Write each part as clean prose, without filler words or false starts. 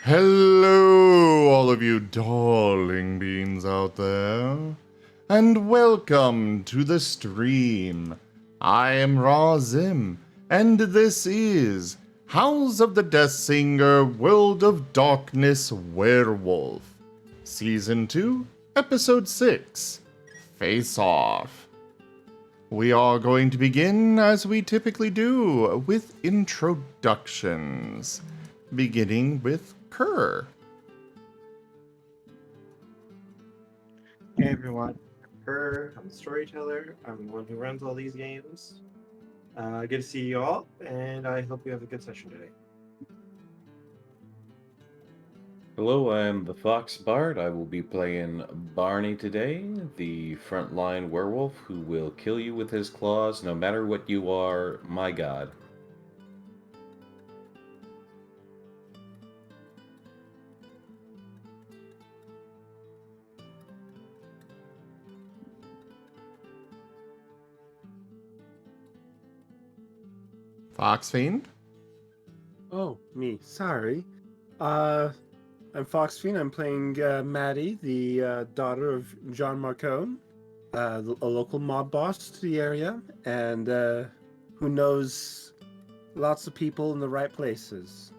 Hello, all of you darling beans out there, and welcome to the stream. I am Raw Zim, and this is House of the Deathsinger World of Darkness Werewolf, Season 2, Episode 6, Face Off. We are going to begin, as we typically do, with introductions, beginning with Kerr. Hey everyone, I'm a storyteller. I'm the one who runs all these games. Good to see you all, and I hope you have a good session today. Hello, I'm the Fox Bard. I will be playing Barney today, the frontline werewolf who will kill you with his claws no matter what you are, my god. Fox Fiend. Oh, me. Sorry. I'm Fox Fiend. I'm playing Maddie, the daughter of John Marcone, a local mob boss to the area, and who knows lots of people in the right places.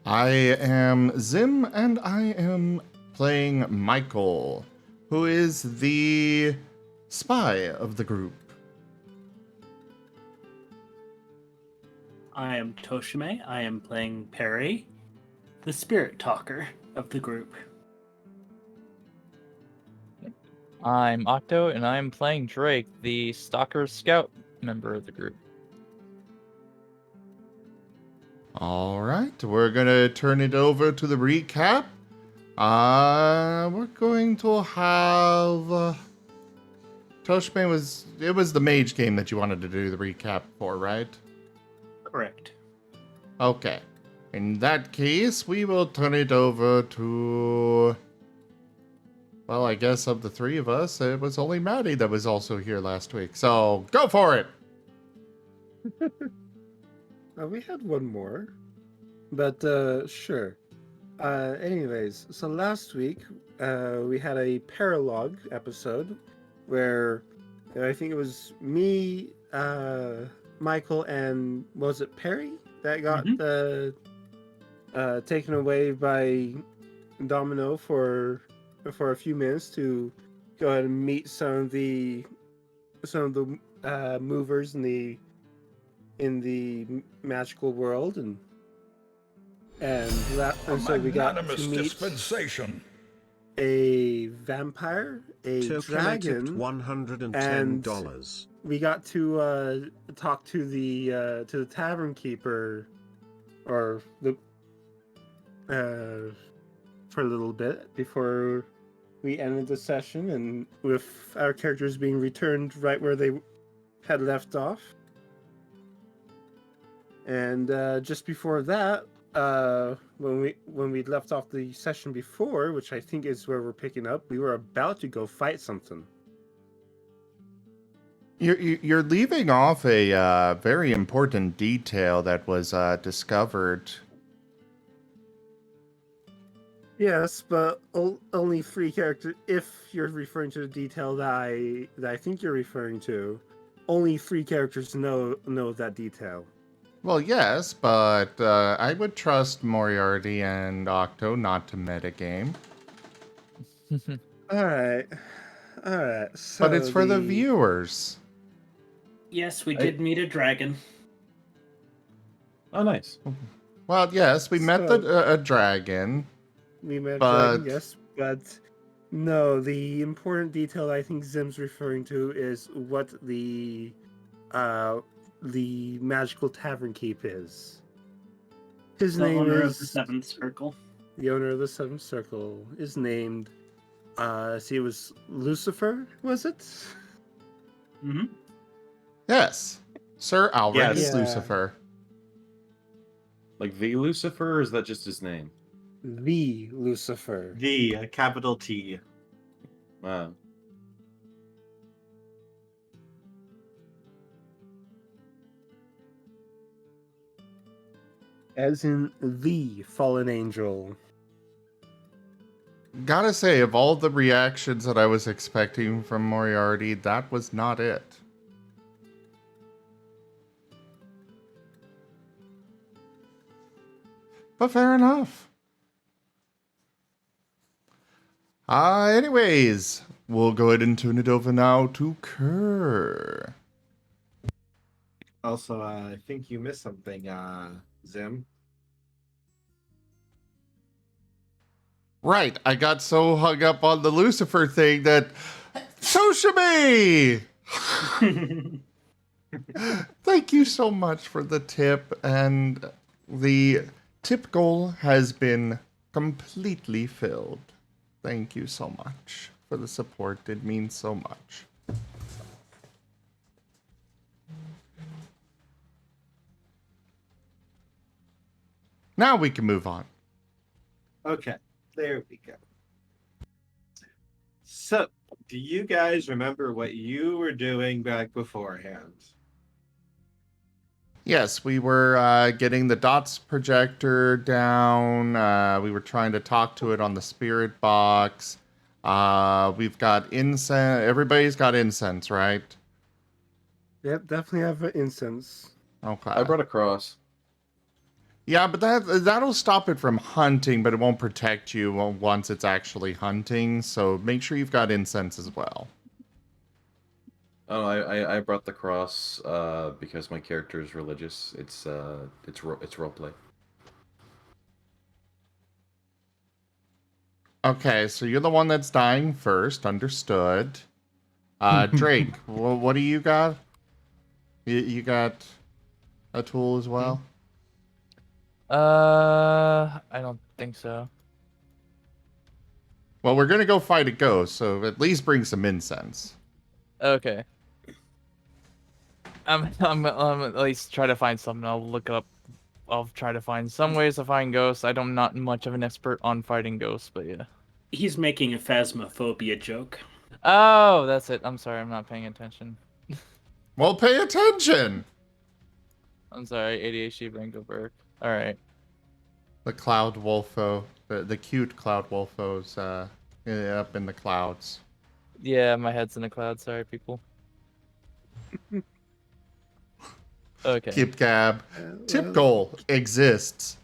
I am Zim, and I am playing Michael, who is the spy of the group. I am Toshime. I am playing Perry, the spirit talker of the group. I'm Octo, and I'm playing Drake, the Stalker Scout member of the group. All right, we're gonna turn it over to the recap. We're going to have Toshime was the mage game that you wanted to do the recap for, right? Correct. Okay. In that case, we will turn it over to... Well, I guess of the three of us, it was only Maddie that was also here last week. So, go for it! We had one more, but sure. Anyways, so last week we had a paralogue episode where I think it was me, Michael, and was it Perry that got taken away by Domino for a few minutes to go ahead and meet some of the movers in the magical world, and so we got to meet dispensation. a vampire, a dragon, $110. we got to talk to the tavern keeper, or the for a little bit before we ended the session, and with our characters being returned right where they had left off. And just before that, when we left off the session before, which I think is where we're picking up, we were about to go fight something. You're leaving off a very important detail that was discovered. Yes, but only 3 characters. If you're referring to the detail that I think you're referring to, only 3 characters know that detail. Well, yes, but I would trust Moriarty and Octo not to metagame. Alright. So But it's for the viewers. Yes, we did meet a dragon. Oh, nice. Well, yes, we met a dragon. We met a but... dragon, yes, but no, the important detail I think Zim's referring to is what the magical tavern keep is. His The name owner is of the Seventh Circle. The owner of the Seventh Circle is named. It was Lucifer, was it? Mm-hmm. Yes, Sir Alric Yes. Lucifer. Like the Lucifer, or is that just his name? The Lucifer. The capital T. Wow. As in the fallen angel. Gotta say, of all the reactions that I was expecting from Moriarty, that was not it. But fair enough. Anyways, we'll go ahead and turn it over now to Kerr. Also, I think you missed something, Zim. Right, I got so hung up on the Lucifer thing that... Toshimi! Thank you so much for the tip, and the tip goal has been completely filled. Thank you so much for the support. It means so much. Now we can move on. Okay, there we go. So, do you guys remember what you were doing back beforehand? Yes, we were getting the dots projector down. We were trying to talk to it on the spirit box. We've got incense. Everybody's got incense, right? Yep, definitely have an incense. Okay. I brought a cross. Yeah, but that'll stop it from hunting, but it won't protect you once it's actually hunting. So make sure you've got incense as well. Oh, I brought the cross because my character is religious. It's roleplay. Okay, so you're the one that's dying first. Understood. Drake, what do you got? You got a tool as well? I don't think so. Well, we're gonna go fight a ghost, so at least bring some incense. Okay. I'm at least try to find something. I'll look it up. I'll try to find some ways to find ghosts. I'm not much of an expert on fighting ghosts, but yeah. He's making a phasmophobia joke. Oh, that's it. I'm sorry. I'm not paying attention. Well, pay attention! I'm sorry. ADHD Blankenberg. All right. The cloud wolfo, the cute cloud wolfo's up in the clouds. Yeah, my head's in the cloud. Sorry, people. Okay. Keep gab. Tip Well, goal exists.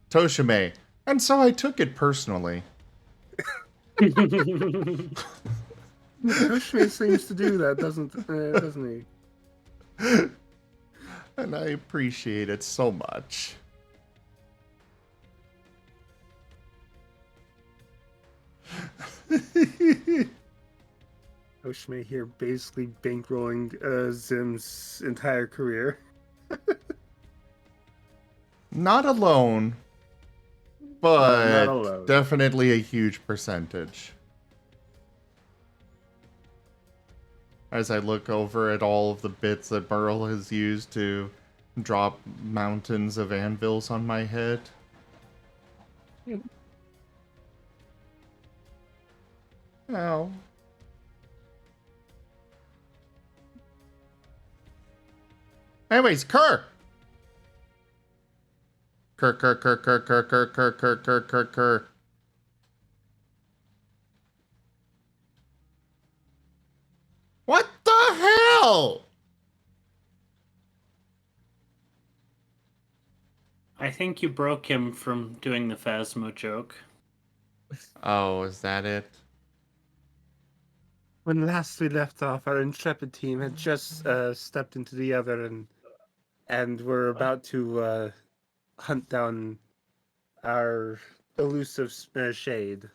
Toshime. And so I took it personally. Kushme seems to do that, doesn't he? And I appreciate it so much. Kushme here basically bankrolling Zim's entire career. Not alone, but Not alone. definitely a huge percentage. As I look over at all of the bits that Burl has used to drop mountains of anvils on my head. Ow. Anyways, Kerr! Kerr. What the hell? I think you broke him from doing the phasmo joke. Oh, is that it? When last we left off, our intrepid team had just stepped into the other and were about to hunt down our elusive shade.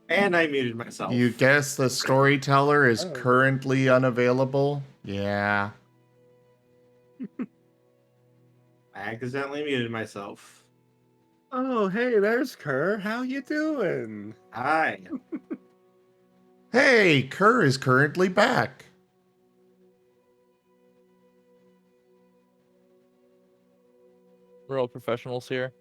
And I muted myself. You guess the storyteller is Oh. currently unavailable? Yeah. I accidentally muted myself. Oh, hey, there's Kerr. How you doing? Hi. Hey, Kerr is currently back. We're all professionals here.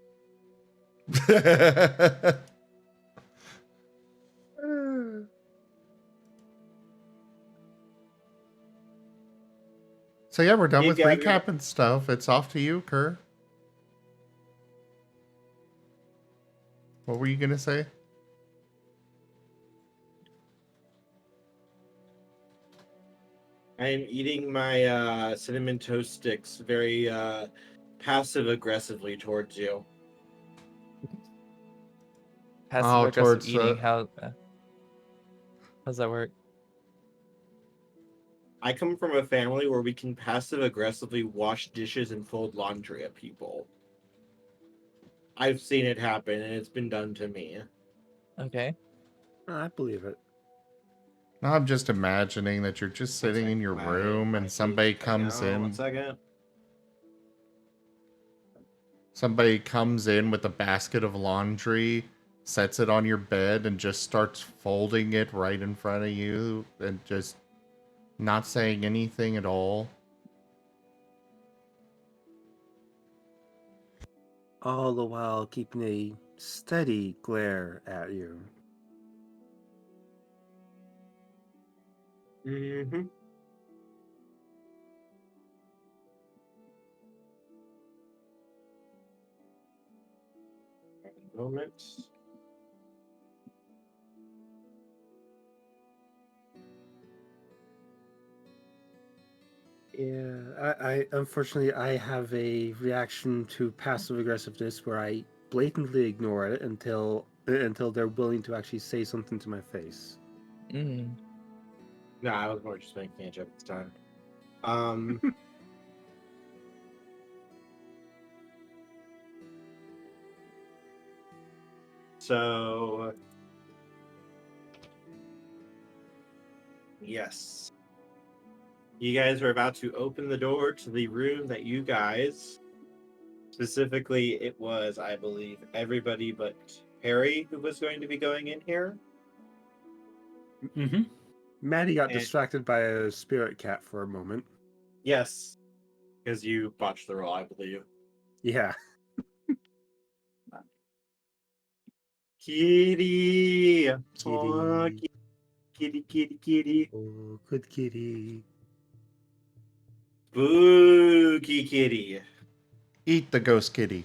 So yeah, we're done You with got recap and stuff. It's off to you, Kerr. What were you gonna say? I am eating my cinnamon toast sticks very passive aggressively towards you. Passive Oh, aggressive towards eating. How's that work? I come from a family where we can passive aggressively wash dishes and fold laundry at people. I've seen it happen, and it's been done to me. Okay. I believe it. Now I'm just imagining that you're just sitting in your room and somebody comes in. 1 second. Somebody comes in with a basket of laundry, sets it on your bed, and just starts folding it right in front of you and just not saying anything at all. All the while keeping a steady glare at you. Mm-hmm. Moments. Yeah, I unfortunately I have a reaction to passive aggressiveness where I blatantly ignore it until they're willing to actually say something to my face. Mm. No, I was more just making a joke this time. So yes. You guys are about to open the door to the room that you guys, specifically, it was, I believe, everybody but Harry who was going to be going in here. Mm-hmm. Maddie got And- distracted by a spirit cat for a moment. Yes, because you botched the roll, I believe. Yeah. Kitty! Kitty. Aw, kitty. Oh, good kitty. Spooky kitty. Eat the ghost kitty.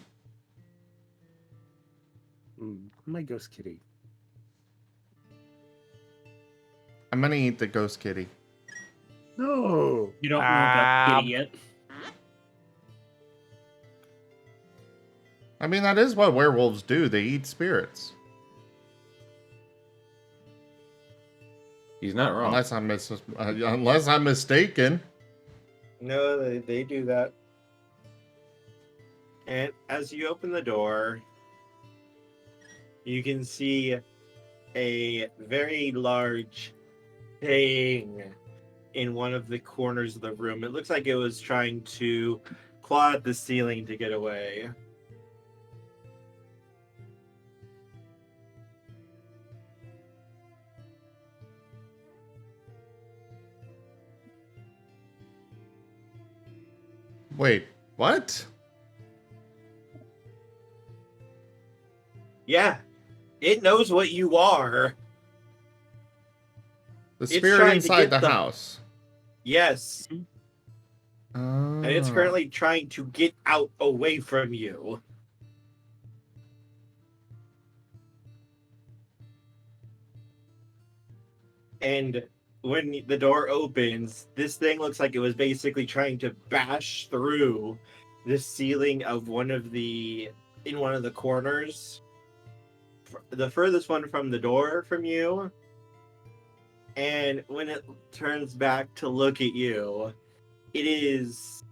My ghost kitty. I'm gonna eat the ghost kitty. No. You don't know about Kitty Ah. yet. I mean, that is what werewolves do. They eat spirits. He's not wrong. Unless I'm mistaken. No, they do that. And as you open the door, you can see a very large thing in one of the corners of the room. It looks like it was trying to claw at the ceiling to get away. Wait, what? Yeah, it knows what you are. The It's spirit trying to inside get the the- house. Yes, Oh. and it's currently trying to get out away from you. And when the door opens, this thing looks like it was basically trying to bash through the ceiling of one of the corners. The furthest one from the door from you. And when it turns back to look at you, it is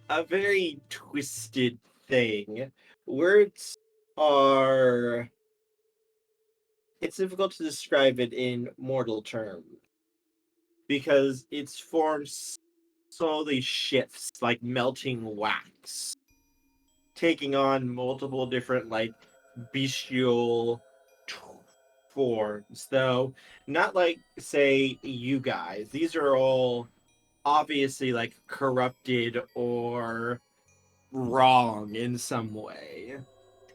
a very twisted thing. Words are... It's difficult to describe it in mortal terms. Because its form slowly shifts like melting wax, taking on multiple different, like, bestial forms, though not like, say, you guys. These are all obviously like corrupted or wrong in some way.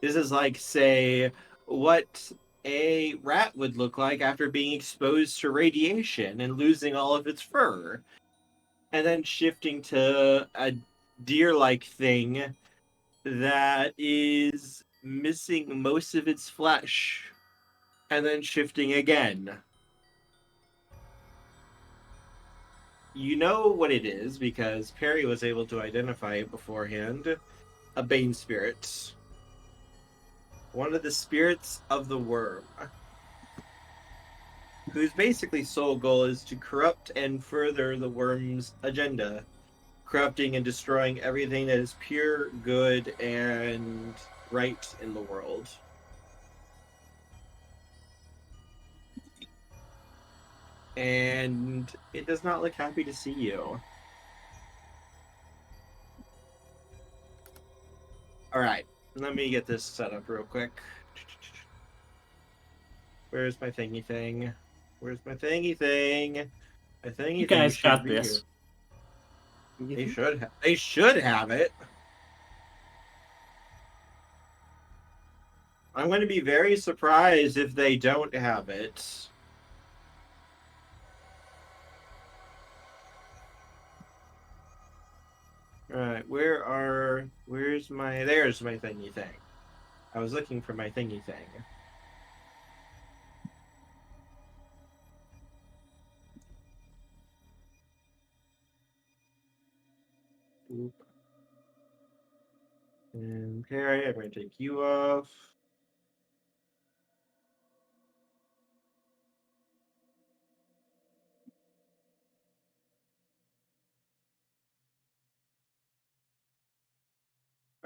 This is like, say, what a rat would look like after being exposed to radiation and losing all of its fur. And then shifting to a deer-like thing that is missing most of its flesh. And then shifting again. You know what it is because Perry was able to identify it beforehand. A Bane spirit. One of the spirits of the worm. Whose basically sole goal is to corrupt and further the worm's agenda. Corrupting and destroying everything that is pure, good, and right in the world. And it does not look happy to see you. Alright, let me get this set up real quick. Where's my thingy thing? Where's my thingy thing? My thingy You thing guys should got be this. here. They should have it. I'm going to be very surprised if they don't have it. Alright, there's my thingy thing. I was looking for my thingy thing. Oop. And Perry, I'm going to take you off.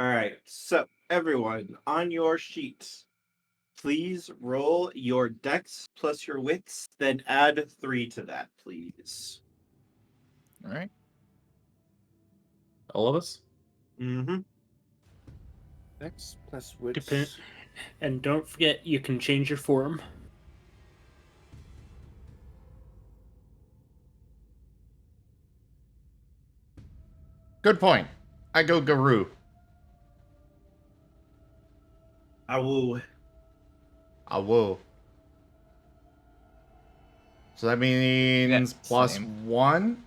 Alright, so everyone, on your sheets, please roll your dex plus your wits, then add 3 to that, please. All right. All of us? Mm-hmm. Dex plus wits. Depend- And don't forget, you can change your form. Good point. I go Garou. I will. I will. So that means Yeah, plus same. 1?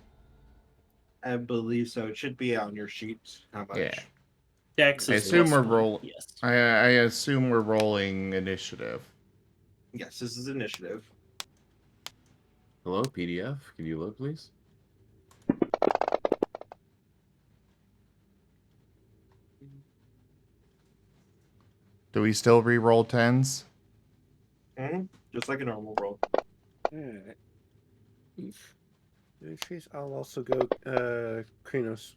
I believe so. It should be on your sheet. How much? Yeah. Dex I is assume plus we're 1. roll. Yes. I assume we're rolling initiative. Yes, this is initiative. Hello, PDF. Can you load, please? Do we still re-roll 10s? Mm-hmm. Just like a normal roll. Alright. In which case, I'll also go Krynos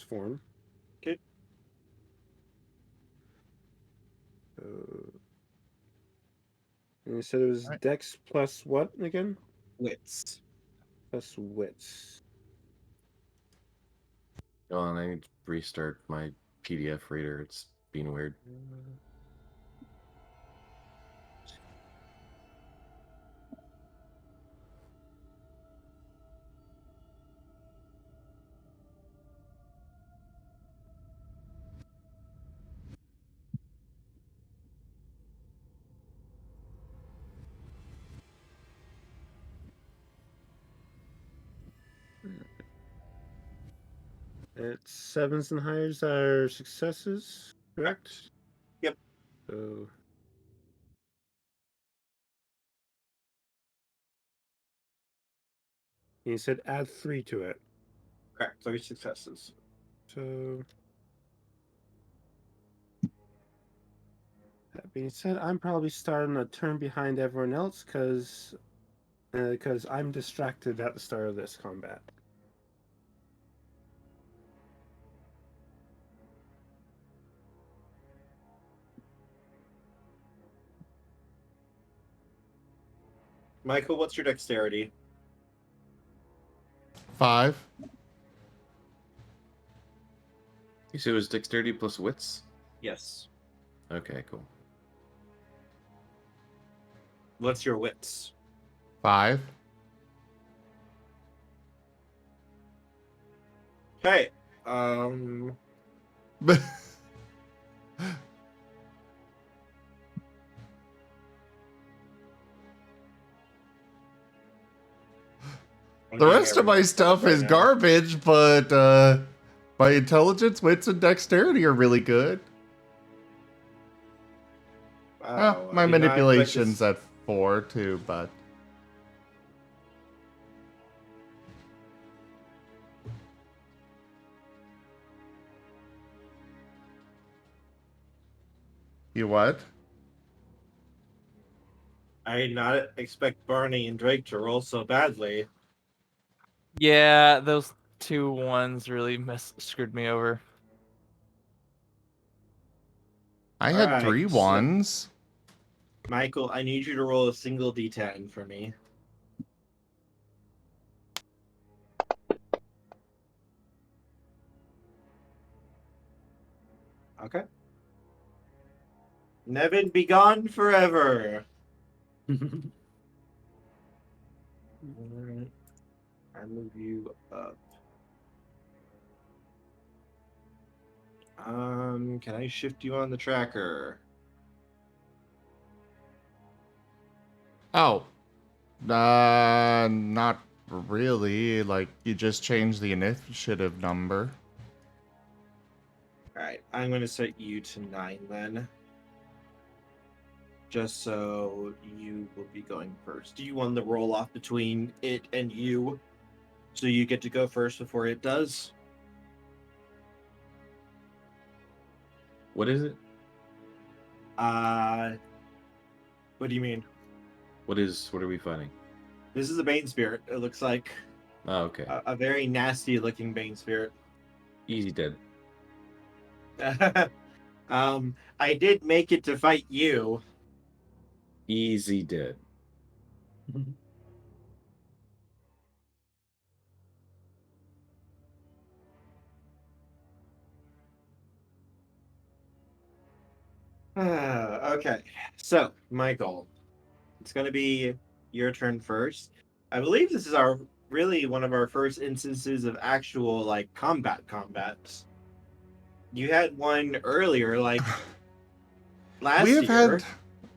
form. Okay. And you said it was Alright. Dex plus what again? Wits. Plus wits. Oh, and I need to restart my PDF reader. It's being weird. It's sevens and higher are successes, correct? Yep. So you said add 3 to it. Correct. 3 successes. So that being said, I'm probably starting a turn behind everyone else because I'm distracted at the start of this combat. Michael, what's your dexterity? 5? You said it was dexterity plus wits? Yes. Okay, cool. What's your wits? 5? Okay. But I'm the getting rest of my everyone set up stuff right is now. garbage, but my intelligence, wits, and dexterity are really good. Wow, My I did not expect manipulation's this. at 4 too, but you what? I did not expect Barney and Drake to roll so badly. Yeah, those 2 ones really screwed me over. I All had right, 3 so ones. Michael, I need you to roll a single d10 for me. Okay. Nevin, be gone forever. Alright. I move you up. Can I shift you on the tracker? Oh, not really. Like, you just changed the initiative number. Alright, I'm gonna set you to 9 then. Just so you will be going first. Do you want the roll off between it and you? So you get to go first before it does? What is it? What do you mean? What are we fighting? This is a Bane Spirit. It looks like Oh, okay. a very nasty looking Bane Spirit. Easy dead. I did make it to fight you. Easy dead. Okay, so Michael, it's going to be your turn first. I believe this is our really one of our first instances of actual like combat. You had one earlier, like We last have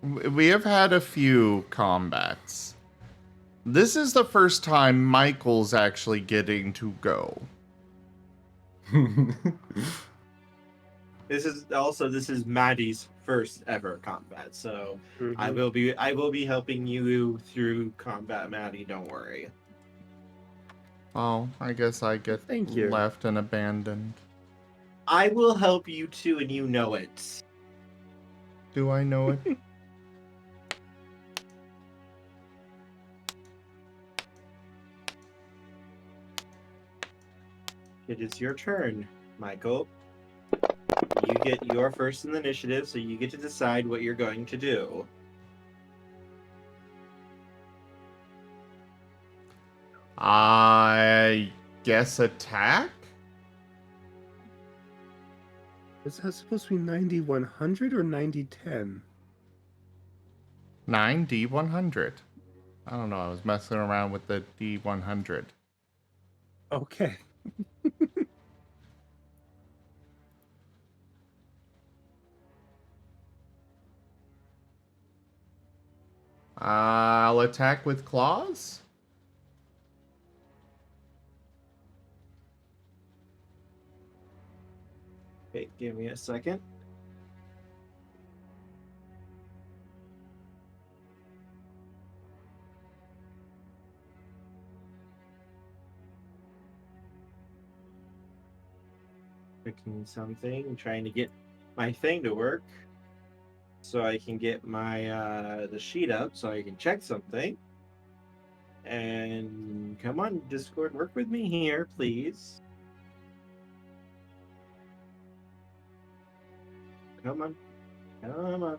year. we have had a few combats. This is the first time Michael's actually getting to go. This is Maddie's first ever combat, so I Mhm. will be helping you through combat, Maddie. Don't worry. Oh, I guess I get Thank you. left and abandoned. I will help you too, and you know it. Do I know it? It is your turn, Michael. You get your first in the initiative, so you get to decide what you're going to do. I guess attack? Is that supposed to be 90-100 or 90-10? 9D100. I don't know, I was messing around with the D100. Okay. I'll attack with claws? Okay, give me a second. Picking something, I'm trying to get my thing to work so I can get my the sheet up so I can check something. And come on, Discord, work with me here, please. Come on. Come on.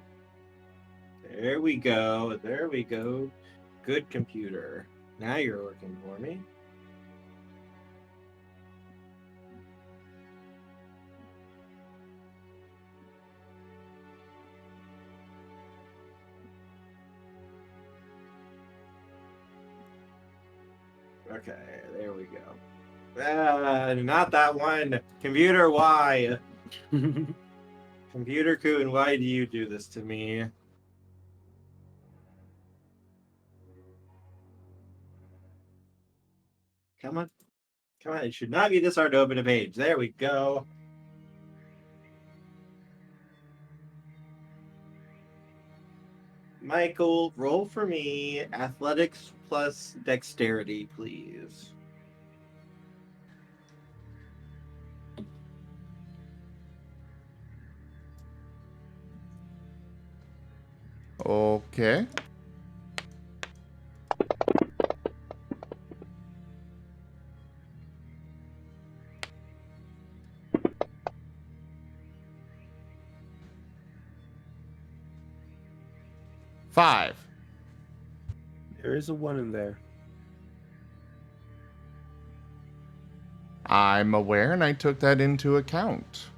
There we go. There we go. Good computer. Now you're working for me. Okay, there we go. Not that one. Computer, why? Computer Coon, why do you do this to me? Come on. Come on, it should not be this hard to open a page. There we go. Michael, roll for me athletics plus dexterity, please. Okay. Five. There is a 1 in there. I'm aware, and I took that into account.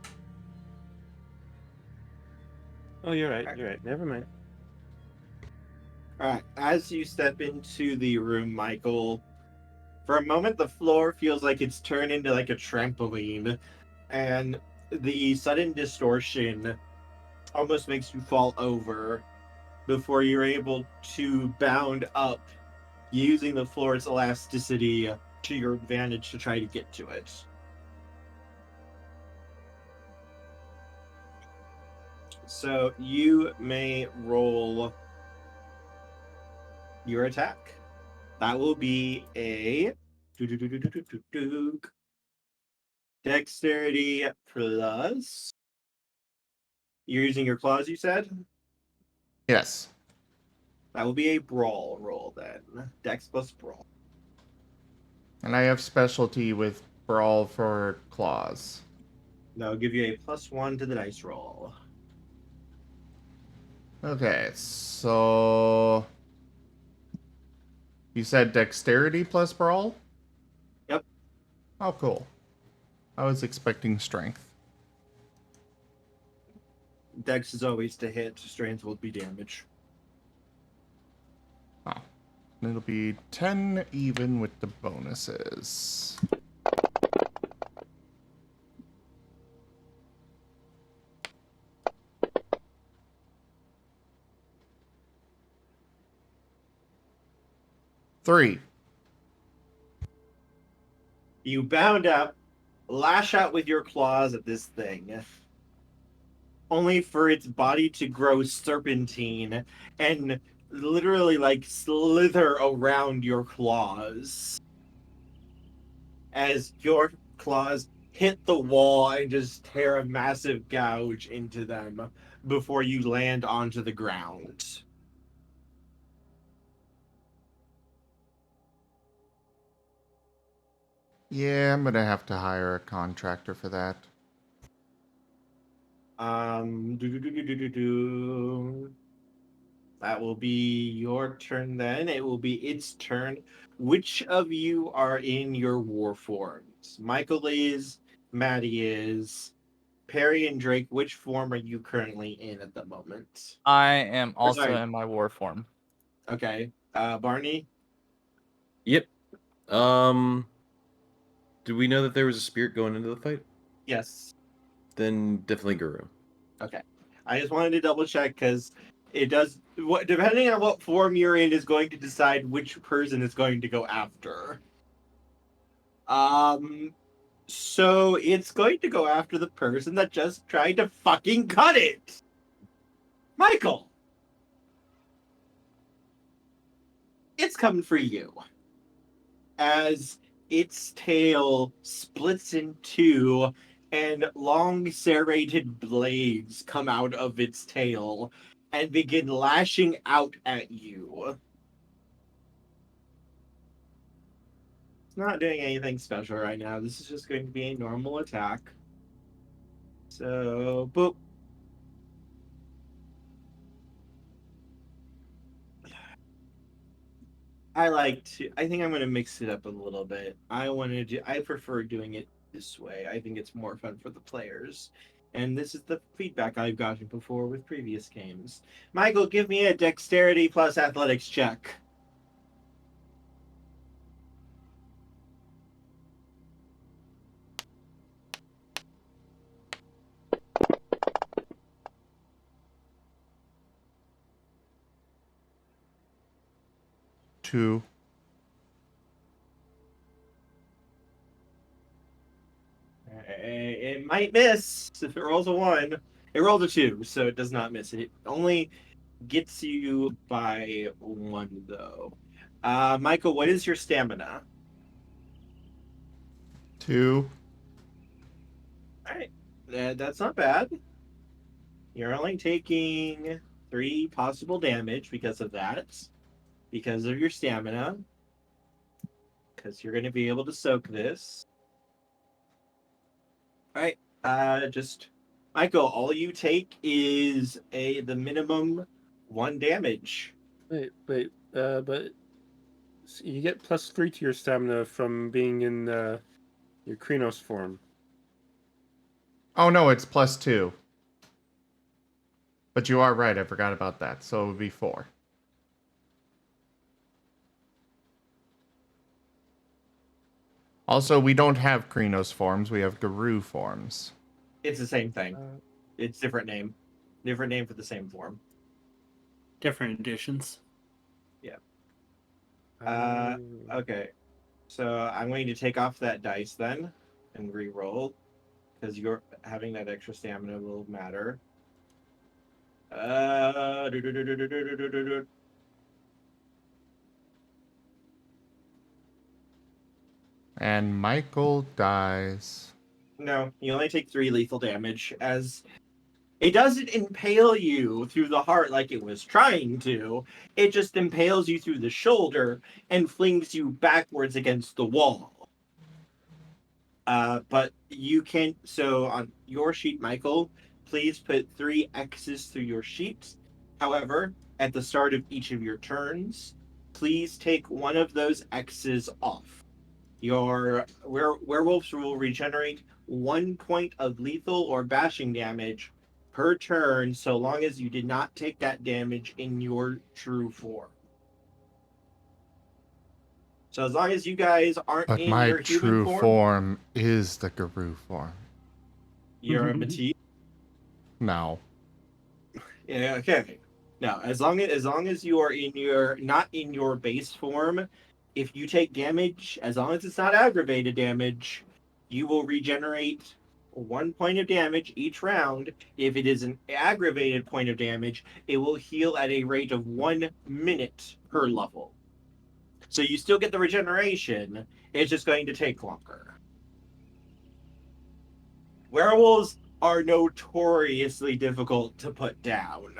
Oh, you're right. You're right. Never mind. Alright, as you step into the room, Michael, for a moment the floor feels like it's turned into like a trampoline, and the sudden distortion almost makes you fall over before you're able to bound up using the floor's elasticity to your advantage to try to get to it. So you may roll your attack. That will be a dexterity plus. You're using your claws, you said? Yes. That will be a brawl roll then. Dex plus brawl. And I have specialty with Brawl for claws. That'll give you a +1 to the dice roll. Okay, so... You said dexterity plus Brawl? Yep. Oh, cool. I was expecting strength. Dex is always to hit, strength will be damage. Oh. It'll be 10 even with the bonuses. Three. You bound up, lash out with your claws at this thing, only for its body to grow serpentine and literally like slither around your claws as your claws hit the wall and just tear a massive gouge into them before you land onto the ground. Yeah, I'm gonna have to hire a contractor for that. That will be your turn then. It will be its turn. Which of you are in your war forms? Michael is, Maddie is, Perry and Drake. Which form are you currently in at the moment? I am also sorry. in my war form. Okay. Barney? Yep. Do we know that there was a spirit going into the fight? Yes. Then definitely Guru. Okay. I just wanted to double check because it does what depending on what form you're in is going to decide which person is going to go after. So it's going to go after the person that just tried to fucking cut it. Michael. It's coming for you. As its tail splits in two and long serrated blades come out of its tail and begin lashing out at you. It's not doing anything special right now. This is just going to be a normal attack. So, boop. I think I'm going to mix it up a little bit. I prefer doing it this way. I think it's more fun for the players. And this is the feedback I've gotten before with previous games. Michael, give me a dexterity plus athletics check. 2. It might miss if it rolls a 1. It rolled a 2, so it does not miss. It only gets you by 1, though. Michael, what is your stamina? 2. All right, that's not bad. You're only taking 3 possible damage because of that, because of your stamina, because you're going to be able to soak this. All right, just Michael, all you take is the minimum 1 damage. But you get +3 to your stamina from being in your Krynos form. Oh no, it's +2. But you are right, I forgot about that. So it would be 4. Also, we don't have Krynos forms, we have Guru forms. It's the same thing. It's different name. Different name for the same form. Different editions. Okay. So I'm going to take off that dice then and re-roll because you're having that extra stamina will matter. And Michael dies. No, you only take 3 lethal damage as it doesn't impale you through the heart like it was trying to. It just impales you through the shoulder and flings you backwards against the wall. But you can, so on your sheet, Michael, please put 3 X's through your sheet. However, at the start of each of your turns, please take one of those X's off. Your werewolves will regenerate 1 point of lethal or bashing damage per turn, so long as you did not take that damage in your true form. So as long as you guys aren't But in my your human true form, form is the Guru form. you're a Matisse. No. Yeah, okay. Now, as long as you are in your not in your base form, if you take damage, as long as it's not aggravated damage, you will regenerate 1 point of damage each round. If it is an aggravated point of damage, it will heal at a rate of 1 minute per level. So you still get the regeneration, it's just going to take longer. Werewolves are notoriously difficult to put down.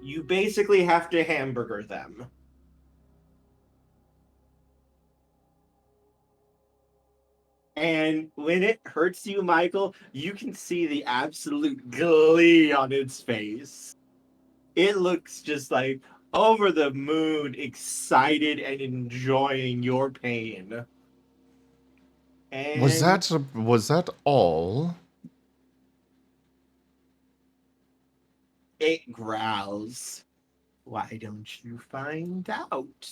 You basically have to hamburger them. And when it hurts you, Michael, you can see the absolute glee on its face. It looks just like over the moon, excited and enjoying your pain. And Was that all? it growls. Why don't you find out?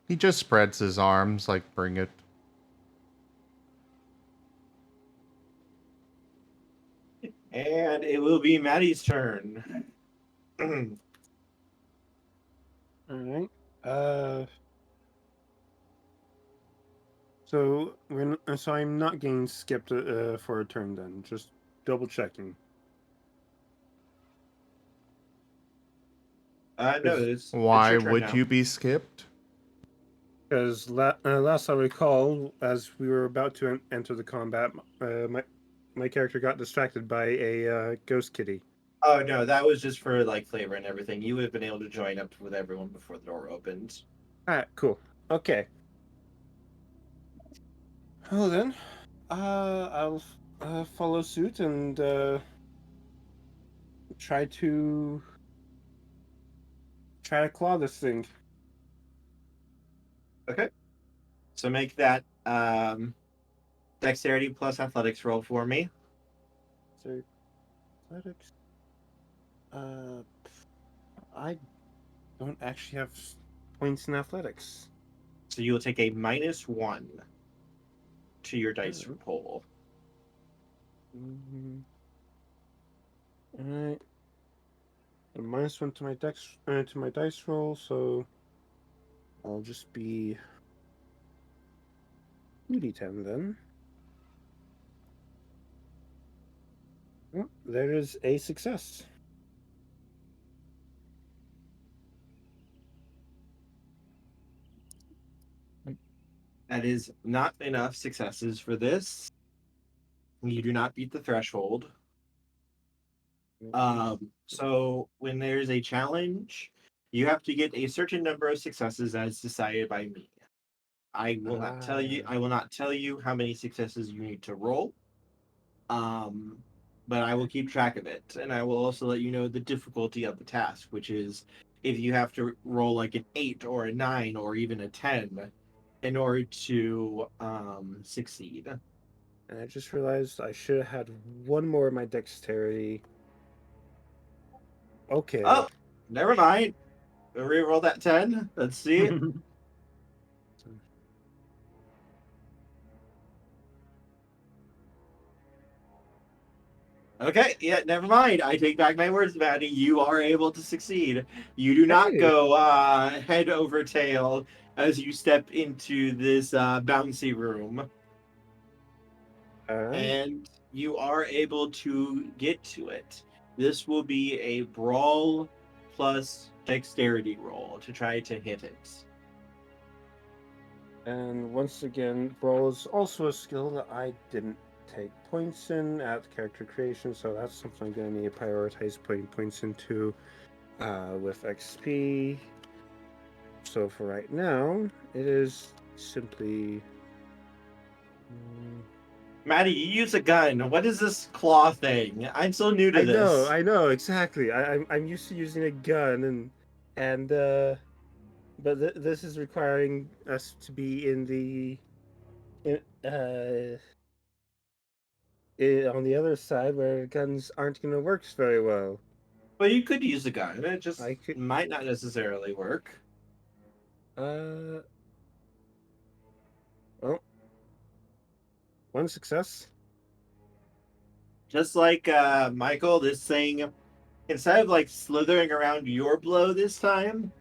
He just spreads his arms like, bring it. And it will be Maddie's turn. All right. So I'm not getting skipped for a turn then. Just double checking. No, it's Why your turn would now. you be skipped? Because last I recall, as we were about to enter the combat, my character got distracted by a ghost kitty. Oh no, that was just for like flavor and everything. You would have been able to join up with everyone before the door opens. Alright, cool. Okay. Well then, I'll follow suit and try to claw this thing. Okay. So make that dexterity plus athletics roll for me. So, athletics. I don't actually have points in athletics. So you will take a -1 to your dice roll. Mm-hmm. Alright. And -1 to my to my dice roll, so I'll just be 2d10 then. Oh, there is a success. That is not enough successes for this. You do not beat the threshold. So when there's a challenge, you have to get a certain number of successes as decided by me. I will not tell you. I will not tell you how many successes you need to roll. But I will keep track of it, and I will also let you know the difficulty of the task, which is if you have to roll like an 8 or a 9 or even a 10 in order to succeed. And I just realized I should have had one more in my dexterity. Okay. Oh, never mind. Reroll that 10. Let's see. Okay, yeah, never mind. I take back my words, Maddie. You are able to succeed. You do not Hey. go head over tail as you step into this bouncy room. Alright. And you are able to get to it. This will be a brawl plus dexterity roll to try to hit it. And once again, Brawl is also a skill that I didn't take points in at character creation, so that's something I'm going to need to prioritize putting points into with XP. So for right now, it is simply... Maddie, you use a gun. What is this claw thing? I'm so new to this. I know, exactly. I'm used to using a gun, but this is requiring us to be in the on the other side where guns aren't going to work very well. But you could use a gun. It just I could- might not necessarily work. Well, one success. Just like Michael, this thing, instead of like slithering around your blow this time,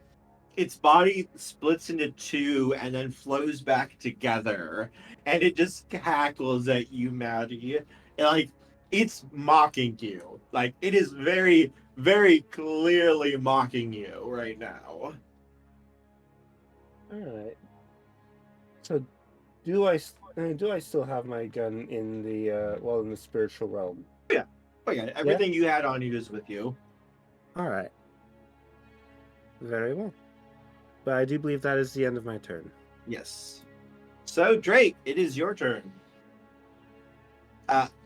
its body splits into two and then flows back together, and it just cackles at you, Maddie. And, like, it's mocking you. Like, it is very, very clearly mocking you right now. All right. So, do I still have my gun in the in the spiritual realm? Yeah. Okay, everything you had on you is with you. All right. Very well. But I do believe that is the end of my turn. Yes. So, Drake, it is your turn.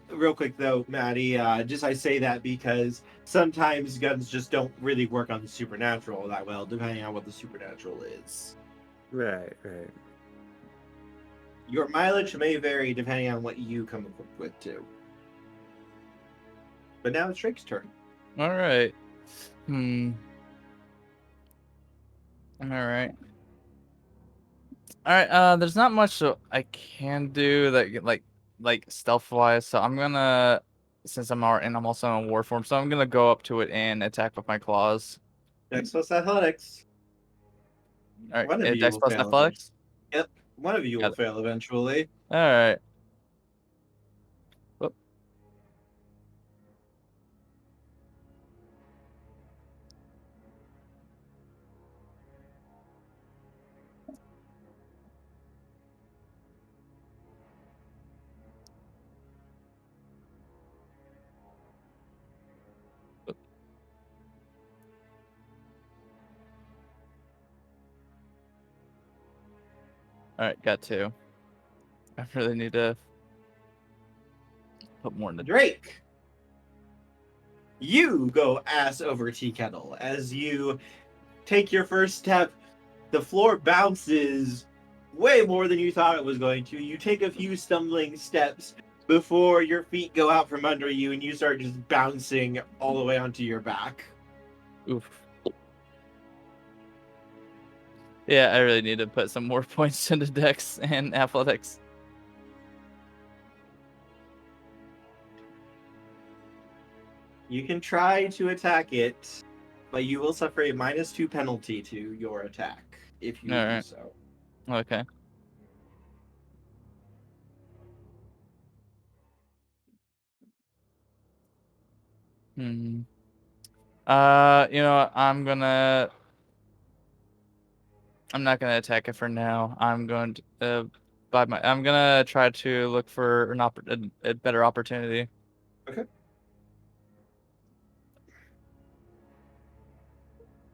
Real quick though, Maddie, just I say that because sometimes guns just don't really work on the supernatural that well, depending on what the supernatural is. Right. Your mileage may vary depending on what you come equipped with too. But now it's Drake's turn. All right. All right. All right. There's not much I can do that like stealth wise. So I'm gonna, since I'm Marten, I'm also in war form. So I'm gonna go up to it and attack with my claws. Dex plus athletics. All right. One of you Dex will plus fail. athletics. Yep. One of you will fail eventually. All right. Whoop. All right, got 2. I really need to put more in the Drake, you go ass over tea kettle as you take your first step. The floor bounces way more than you thought it was going to. You take a few stumbling steps before your feet go out from under you and you start just bouncing all the way onto your back. Oof. Yeah, I really need to put some more points into Dex and athletics. You can try to attack it, but you will suffer a -2 penalty to your attack if you do Alright. so. Okay. Hmm. You know what? I'm not gonna attack it for now. I'm going to I'm gonna try to look for a better opportunity. Okay.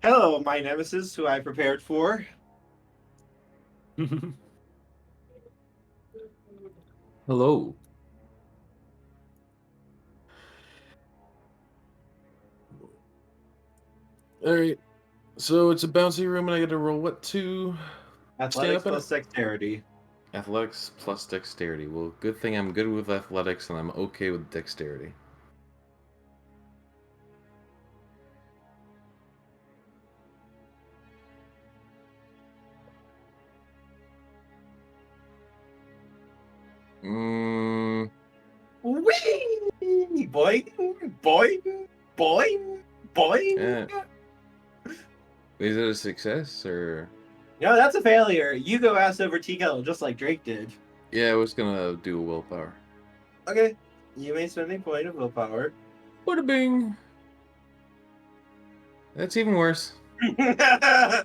Hello, my nemesis, who I prepared for. Hello. Alright. So it's a bouncy room and I gotta roll what to stand Athletics up in plus it? dexterity. Athletics plus dexterity. Well, good thing I'm good with athletics and I'm okay with dexterity. Mm, Whee! Boing! Boing! Boing! Boing! eh. Is it a success or? No, that's a failure. You go ass over tea kettle just like Drake did. Yeah, I was gonna do a willpower. Okay. You may spend a point of willpower. Bada bing. That's even worse. That's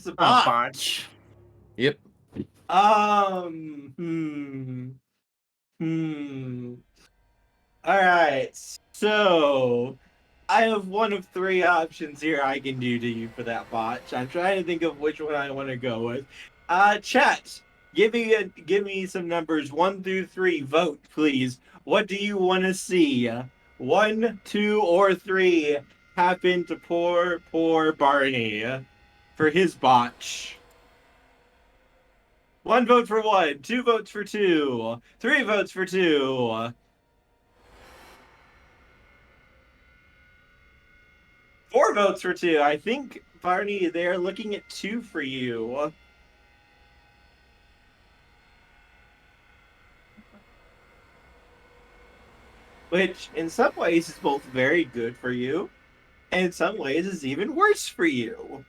a A bot. botch. Yep. Um. Hmm. Hmm. All right. So I have one of 3 options here I can do to you for that botch. I'm trying to think of which one I want to go with. Chat. Give me some numbers 1 through 3. Vote, please. What do you want to see? 1, 2, or 3 happen to poor Barney for his botch. 1 vote for 1, 2 votes for 2, 3 votes for 2. 4 votes for 2. I think, Barney, they're looking at 2 for you. Which, in some ways, is both very good for you, and in some ways is even worse for you.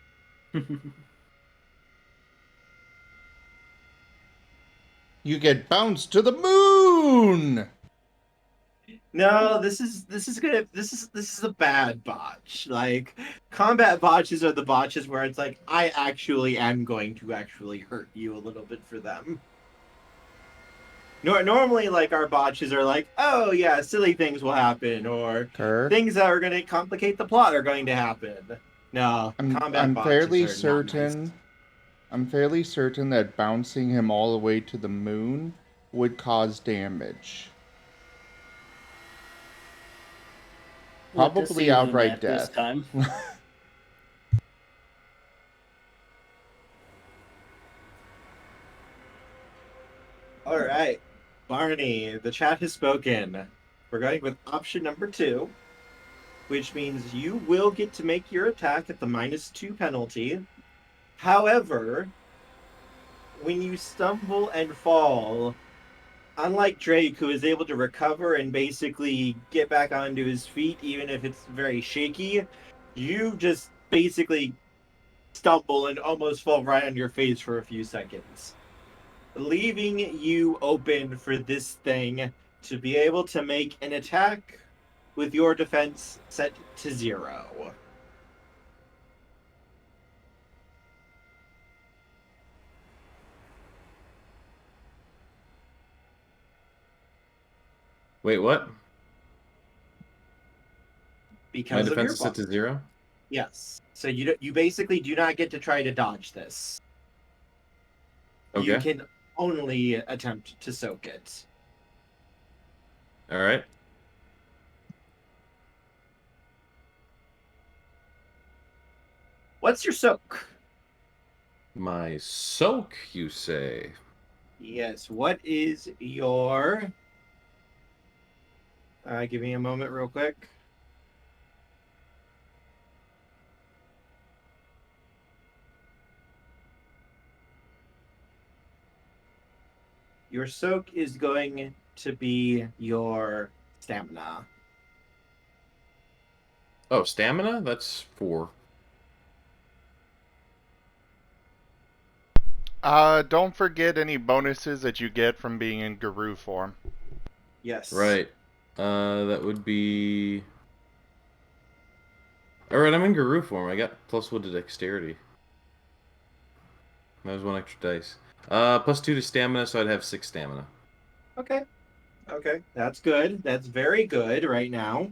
You get bounced to the moon! No, this is a bad botch. Like, combat botches are the botches where it's like, I actually am going to actually hurt you a little bit for them. Normally, like, our botches are like, oh yeah, silly things will happen, or Kerr, things that are going to complicate the plot are going to happen. No, combat I'm botches fairly are not certain. nice. I'm fairly certain that bouncing him all the way to the moon would cause damage. Let us Probably see the outright map this death. time. All right, Barney, the chat has spoken. We're going with option number 2, which means you will get to make your attack at the -2 penalty. However, when you stumble and fall, unlike Drake, who is able to recover and basically get back onto his feet, even if it's very shaky, you just basically stumble and almost fall right on your face for a few seconds, leaving you open for this thing to be able to make an attack with your defense set to 0. Wait, what? My Because of defense your is set buff. to 0? Yes. So you basically do not get to try to dodge this. You Okay. can only attempt to soak it. Alright. What's your soak? My soak, you say? Yes. What is your? Give me a moment, real quick. Your soak is going to be your stamina. Oh, stamina? That's 4. Don't forget any bonuses that you get from being in Guru form. Yes. Right. That would be... Alright, I'm in Guru form. I got +1 to dexterity. That was 1 extra dice. +2 to stamina, so I'd have 6 stamina. Okay. Okay. That's good. That's very good right now.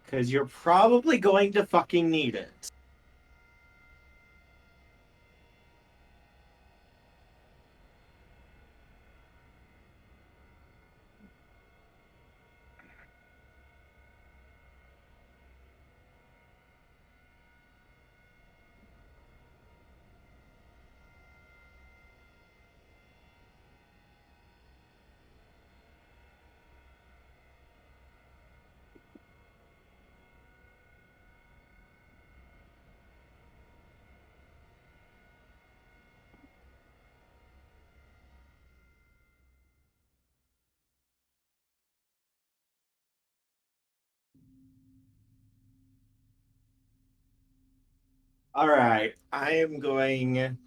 Because you're probably going to fucking need it. All right. I am going.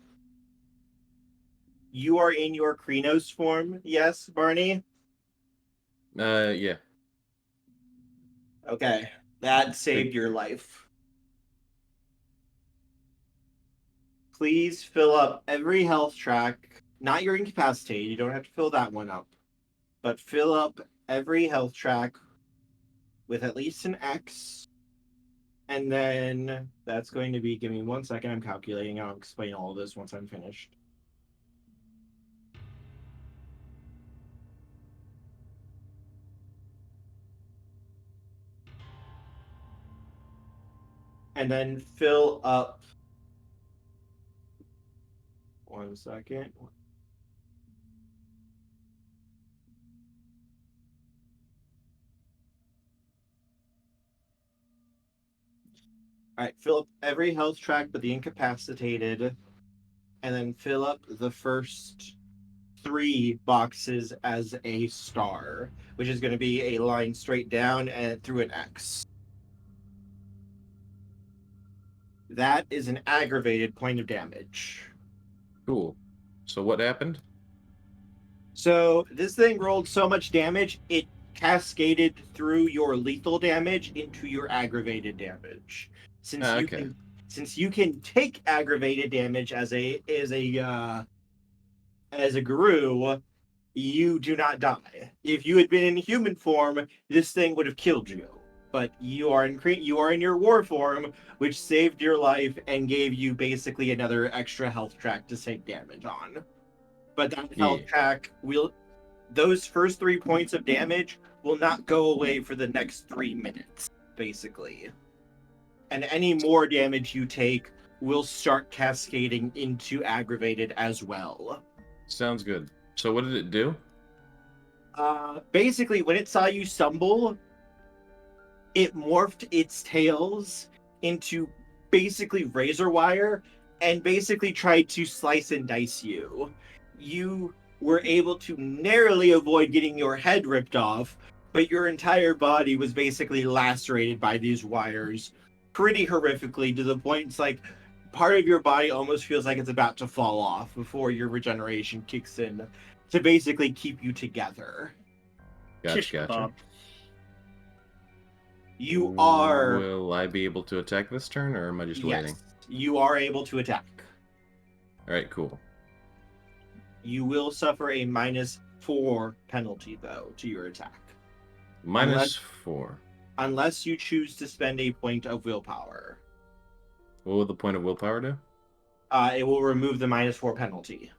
You are in your Krenos form, yes, Barney? Yeah. Okay. That saved your life. Please fill up every health track. Not your incapacitated. You don't have to fill that one up. But fill up every health track with at least an X. And then that's going to be, give me 1 second, I'm calculating. I'll explain all of this once I'm finished. And then fill up. 1 second. All right, fill up every health track but the incapacitated, and then fill up the first 3 boxes as a star, which is going to be a line straight down and through an X. That is an aggravated point of damage. Cool. So what happened? So this thing rolled so much damage, it cascaded through your lethal damage into your aggravated damage. Since you Okay. can, since you can take aggravated damage as a guru, you do not die. If you had been in human form, this thing would have killed you. But you are in your war form, which saved your life and gave you basically another extra health track to take damage on. But that health Yeah. track will those first 3 points of damage will not go away for the next 3 minutes, basically. And any more damage you take will start cascading into aggravated as well. Sounds good. So what did it do? Basically, when it saw you stumble, it morphed its tails into basically razor wire and basically tried to slice and dice you. You were able to narrowly avoid getting your head ripped off, but your entire body was basically lacerated by these wires pretty horrifically to the point it's like part of your body almost feels like it's about to fall off before your regeneration kicks in to basically keep you together. Gotcha, Shish gotcha. kebab. You are Will I be able to attack this turn, or am I just waiting? Yes, you are able to attack. Alright, cool. You will suffer a -4 penalty, though, to your attack. -4. Unless you choose to spend a point of willpower. What will the point of willpower do? It will remove the -4 penalty.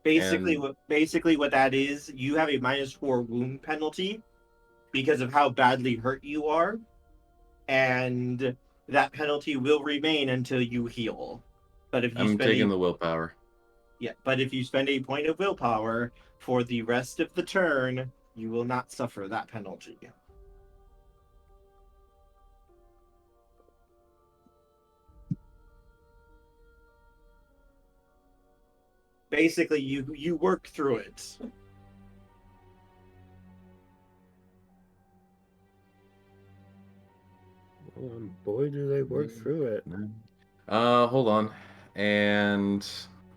Basically, And- what that is, you have a -4 wound penalty because of how badly hurt you are, and that penalty will remain until you heal. But if you I'm spend taking a the willpower. Yeah, but if you spend a point of willpower for the rest of the turn, you will not suffer that penalty. Basically, you work through it. Boy, do they work through it. Hold on. And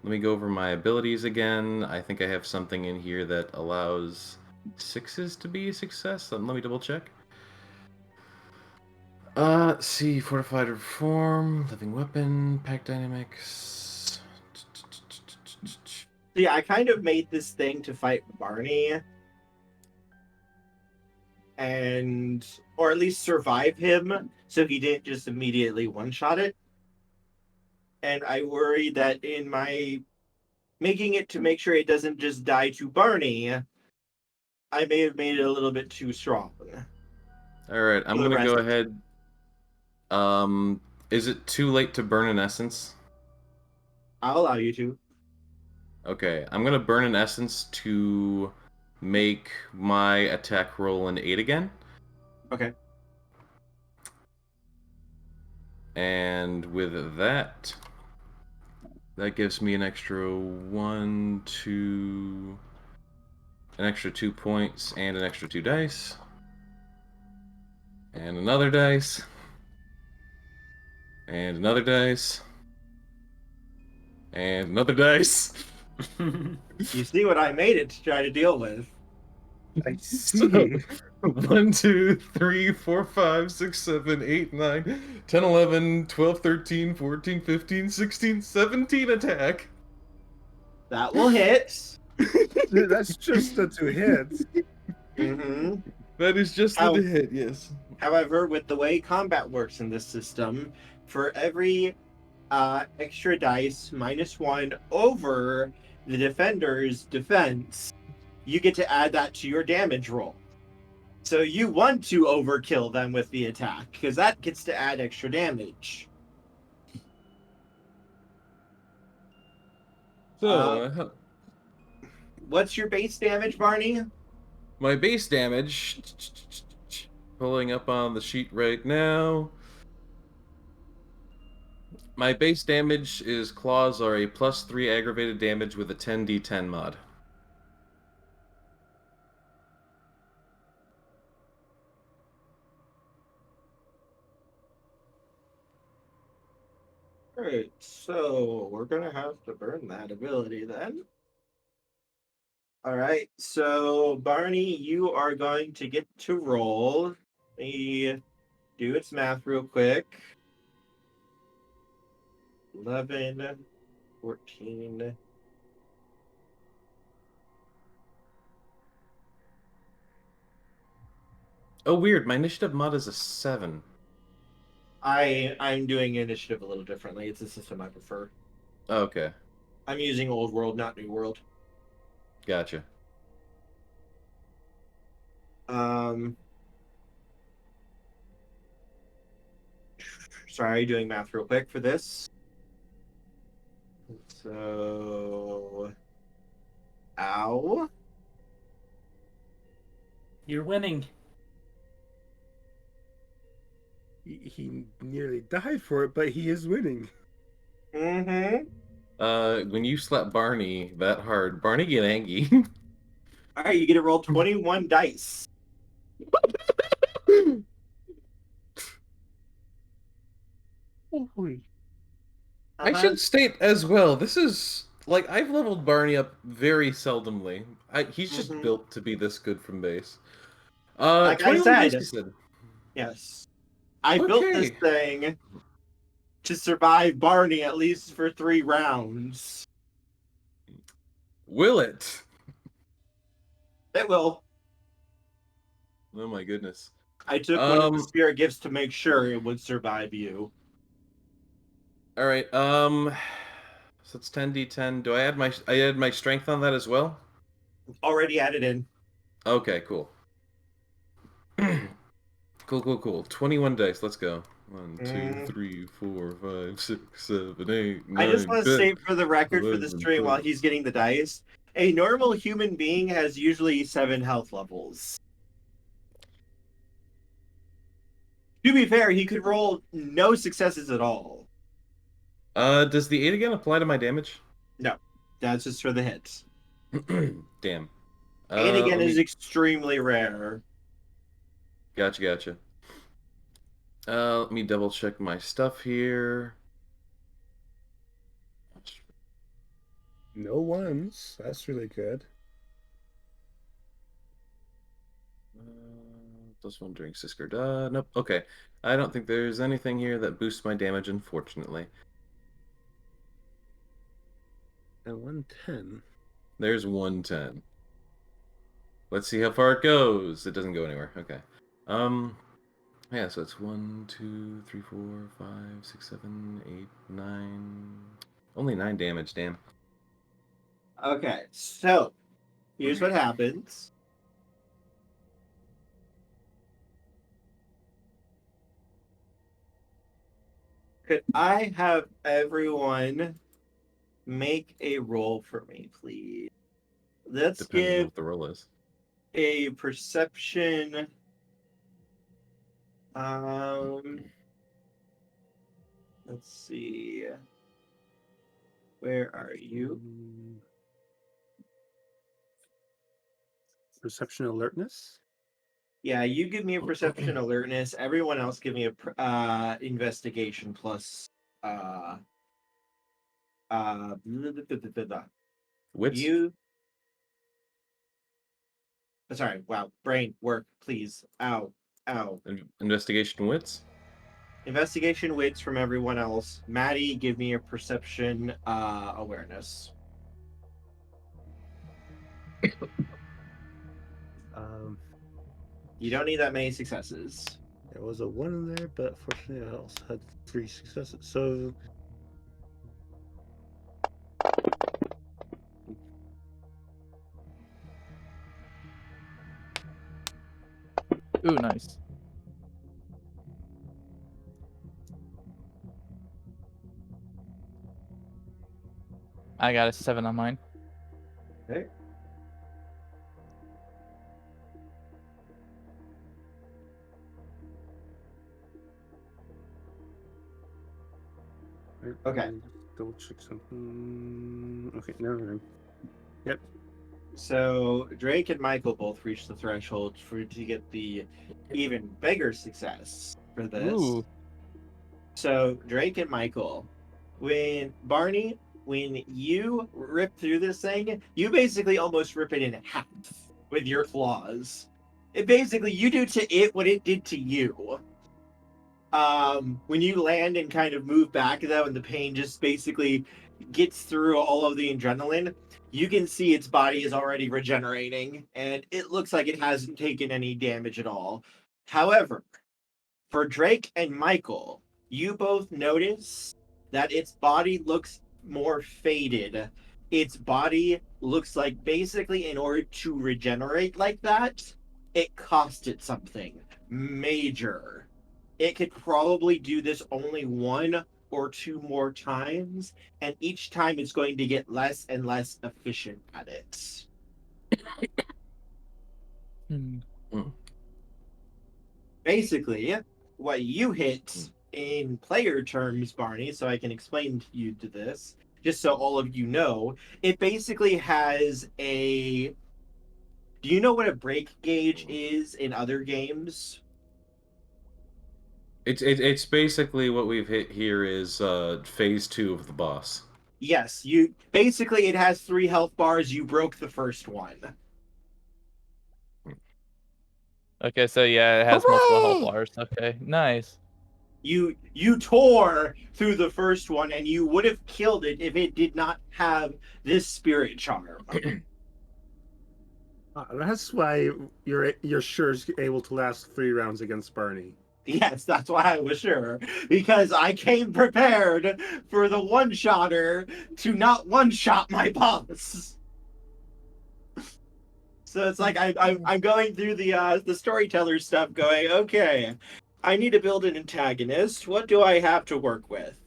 let me go over my abilities again. I think I have something in here that allows 6s to be a success. Let me double check. Let's see. Fortified Reform, Living Weapon, Pack Dynamics. Yeah, I kind of made this thing to fight Barney. Or at least survive him, so he didn't just immediately one-shot it. And I worry that in my making it to make sure it doesn't just die to Barney, I may have made it a little bit too strong. Alright, I'm For the gonna go rest. ahead. Is it too late to burn an essence? I'll allow you to. Okay, I'm gonna burn an essence to make my attack roll an 8 again. Okay. And with that, that gives me an extra 2 points and an extra 2 dice. And another dice. And another dice. And another dice. You see what I made it to try to deal with. I see. 1, 2, 3, 4, 5, 6, 7, 8, 9, 10, 11, 12, 13, 14, 15, 16, 17 attack. That will hit. Dude, that's just the 2 hits. Mm-hmm. That is just Ow. the hit, yes. However, with the way combat works in this system, for every extra dice -1 over the defender's defense, you get to add that to your damage roll. So you want to overkill them with the attack, because that gets to add extra damage. So, What's your base damage, Barney? my base damage, pulling up on the sheet right now. My base damage is claws are a +3 aggravated damage with a 10d10 mod. Alright, so we're gonna have to burn that ability then. Alright, so Barney, you are going to get to roll. Let me do its math real quick. 11, 14. Oh, weird. My initiative mod is a 7. I'm doing initiative a little differently. It's a system I prefer. Okay, I'm using old world, not new world. gotcha. Sorry, doing math real quick for this. So, ow. You're winning. He nearly died for it, but he is winning. Mm-hmm. When you slap Barney that hard, Barney get angry. All right, you get to roll 21 dice. Holy. I should state as well, this is, like, I've leveled Barney up very seldomly. He's just Mhm. built to be this good from base. Like I 21 dice, said. you said. Yes. I built this Okay. thing to survive Barney at least for 3 rounds. Will it? It will. Oh my goodness. I took one of the spirit gifts to make sure it would survive you. Alright, so it's 10d10. Do I add my strength on that as well? Already added in. Okay, cool. Cool. 21 dice, let's go. 1, 2, 3, 4, 5, 6, 7, 8, 9, I just want to 10, state for the record for the 11, stream while 12. he's getting the dice, a normal human being has usually 7 health levels. To be fair, he could roll no successes at all. Does the 8 again apply to my damage? No. That's just for the hits. Damn. And again, let is me- extremely rare. Gotcha. Let me double check my stuff here. No ones. That's really good. Plus one during Sisker. Nope. Okay. I don't think there's anything here that boosts my damage, unfortunately. And 110. There's 110. Let's see how far it goes. It doesn't go anywhere. Okay. Yeah, so it's 1, 2, 3, 4, 5, 6, 7, 8, 9. Only 9 damage, damn. Okay, so here's what happens. Could I have everyone make a roll for me, please? Let's Depending on give what the roll is. a perception. Let's see. Where are you? Perception alertness. Yeah, you give me a perception alertness. Everyone else give me a investigation plus blah, blah, blah, blah. Wits? You sorry, wow, brain work, please. Ow. Investigation wits? Investigation wits from everyone else. Maddie, give me a perception awareness. You don't need that many successes. There was a 1 in there, but fortunately I also had 3 successes. So Ooh, nice. I got a 7 on mine. Okay. Okay. let me just double check something. Okay, never mind. Yep. So Drake and Michael both reached the threshold to get the even bigger success for this. Ooh. So Drake and Michael, when you rip through this thing, you basically almost rip it in half with your claws. It basically you do to it what it did to you. When you land and kind of move back though, and the pain just basically gets through all of the adrenaline, you can see its body is already regenerating, and it looks like it hasn't taken any damage at all. However, for Drake and Michael, you both notice that its body looks more faded. Its body looks like basically in order to regenerate like that, it cost it something major. It could probably do this only 1 or 2 more times, and each time it's going to get less and less efficient at it. Basically, what you hit in player terms, Barney, so I can explain to you to this, just so all of you know, it basically has a. Do you know what a break gauge is in other games? It's basically what we've hit here is phase 2 of the boss. Yes, you basically it has 3 health bars. You broke the first one. Okay, so yeah, it has multiple health bars. Okay, nice. You tore through the first one, and you would have killed it if it did not have this spirit charm. That's why you're sure is able to last 3 rounds against Barney. Yes, that's why I was sure. Because I came prepared for the one-shotter to not one-shot my boss. So it's like I'm going through the storyteller stuff going, okay, I need to build an antagonist. What do I have to work with?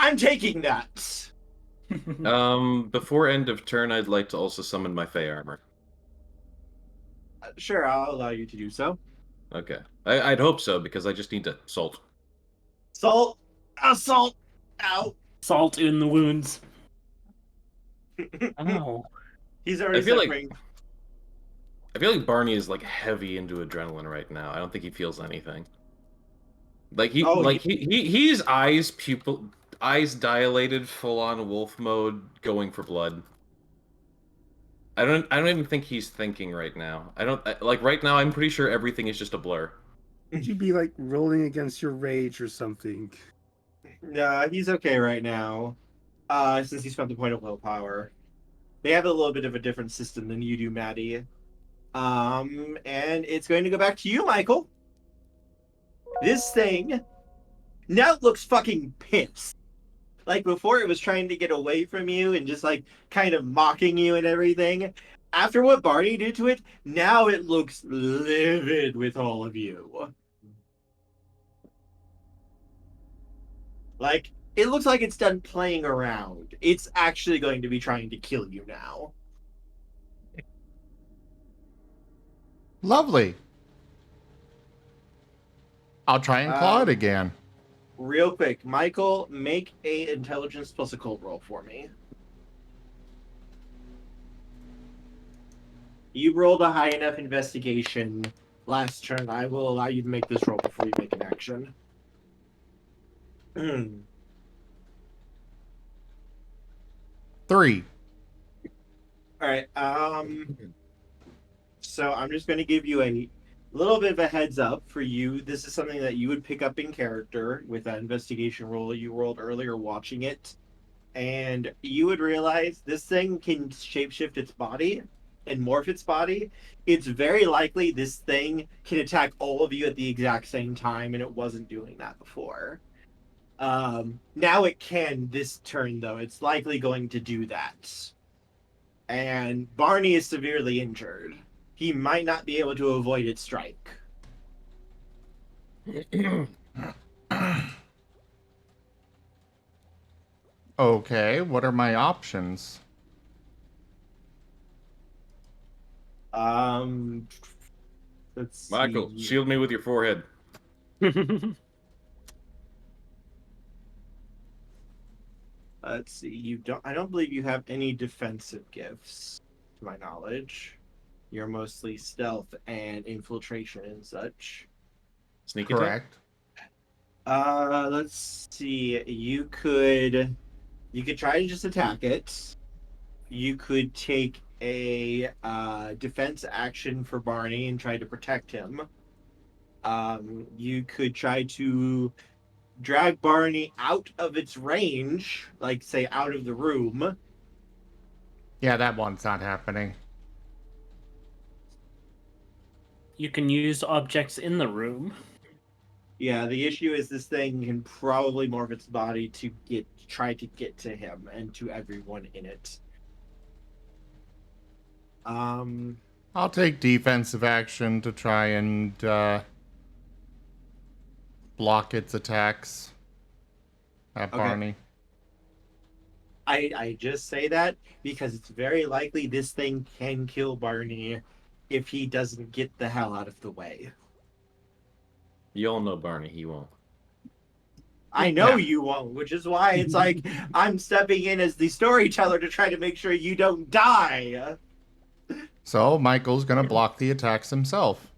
I'm taking that. Before end of turn, I'd like to also summon my Fey armor. Sure, I'll allow you to do so. Okay. I'd hope so, because I just need to salt. Salt! Assault! Ow! Salt in the wounds. Oh. He's I already feel suffering. I feel like Barney is like heavy into adrenaline right now. I don't think he feels anything. Like he's eyes dilated, full on wolf mode, going for blood. I don't even think he's thinking right now. Like right now. I'm pretty sure everything is just a blur. Would you be like rolling against your rage or something? No, he's okay right now. Since he's found the point of willpower. They have a little bit of a different system than you do, Maddie. And it's going to go back to you, Michael. This thing now looks fucking pissed. Like before, it was trying to get away from you and just like kind of mocking you and everything. After what Barney did to it, now it looks livid with all of you. Like, it looks like it's done playing around. It's actually going to be trying to kill you now. Lovely. I'll try and claw it again. Real quick, Michael, make a intelligence plus a cold roll for me. You rolled a high enough investigation last turn. I will allow you to make this roll before you make an action. 3. All right. So I'm just going to give you a little bit of a heads up for you. This is something that you would pick up in character with that investigation roll you rolled earlier watching it. And you would realize this thing can shapeshift its body and morph its body. It's very likely this thing can attack all of you at the exact same time, and it wasn't doing that before. Now it can this turn, though. It's likely going to do that. And Barney is severely injured. He might not be able to avoid its strike. Okay, what are my options? Let's Michael, see. shield me with your forehead. Let's see. I don't believe you have any defensive gifts, to my knowledge. You're mostly stealth and infiltration and such. Sneak attack? Correct. Let's see. You could try to just attack it. You could take a defense action for Barney and try to protect him. You could try to drag Barney out of its range, like say out of the room. Yeah, that one's not happening. You can use objects in the room. Yeah, the issue is this thing can probably morph its body to try to get to him and to everyone in it. I'll take defensive action to try and block its attacks at Okay. Barney. I just say that because it's very likely this thing can kill Barney if he doesn't get the hell out of the way. You all know Barney, he won't. I know Yeah. you won't, which is why it's like I'm stepping in as the storyteller to try to make sure you don't die. So Michael's gonna block the attacks himself.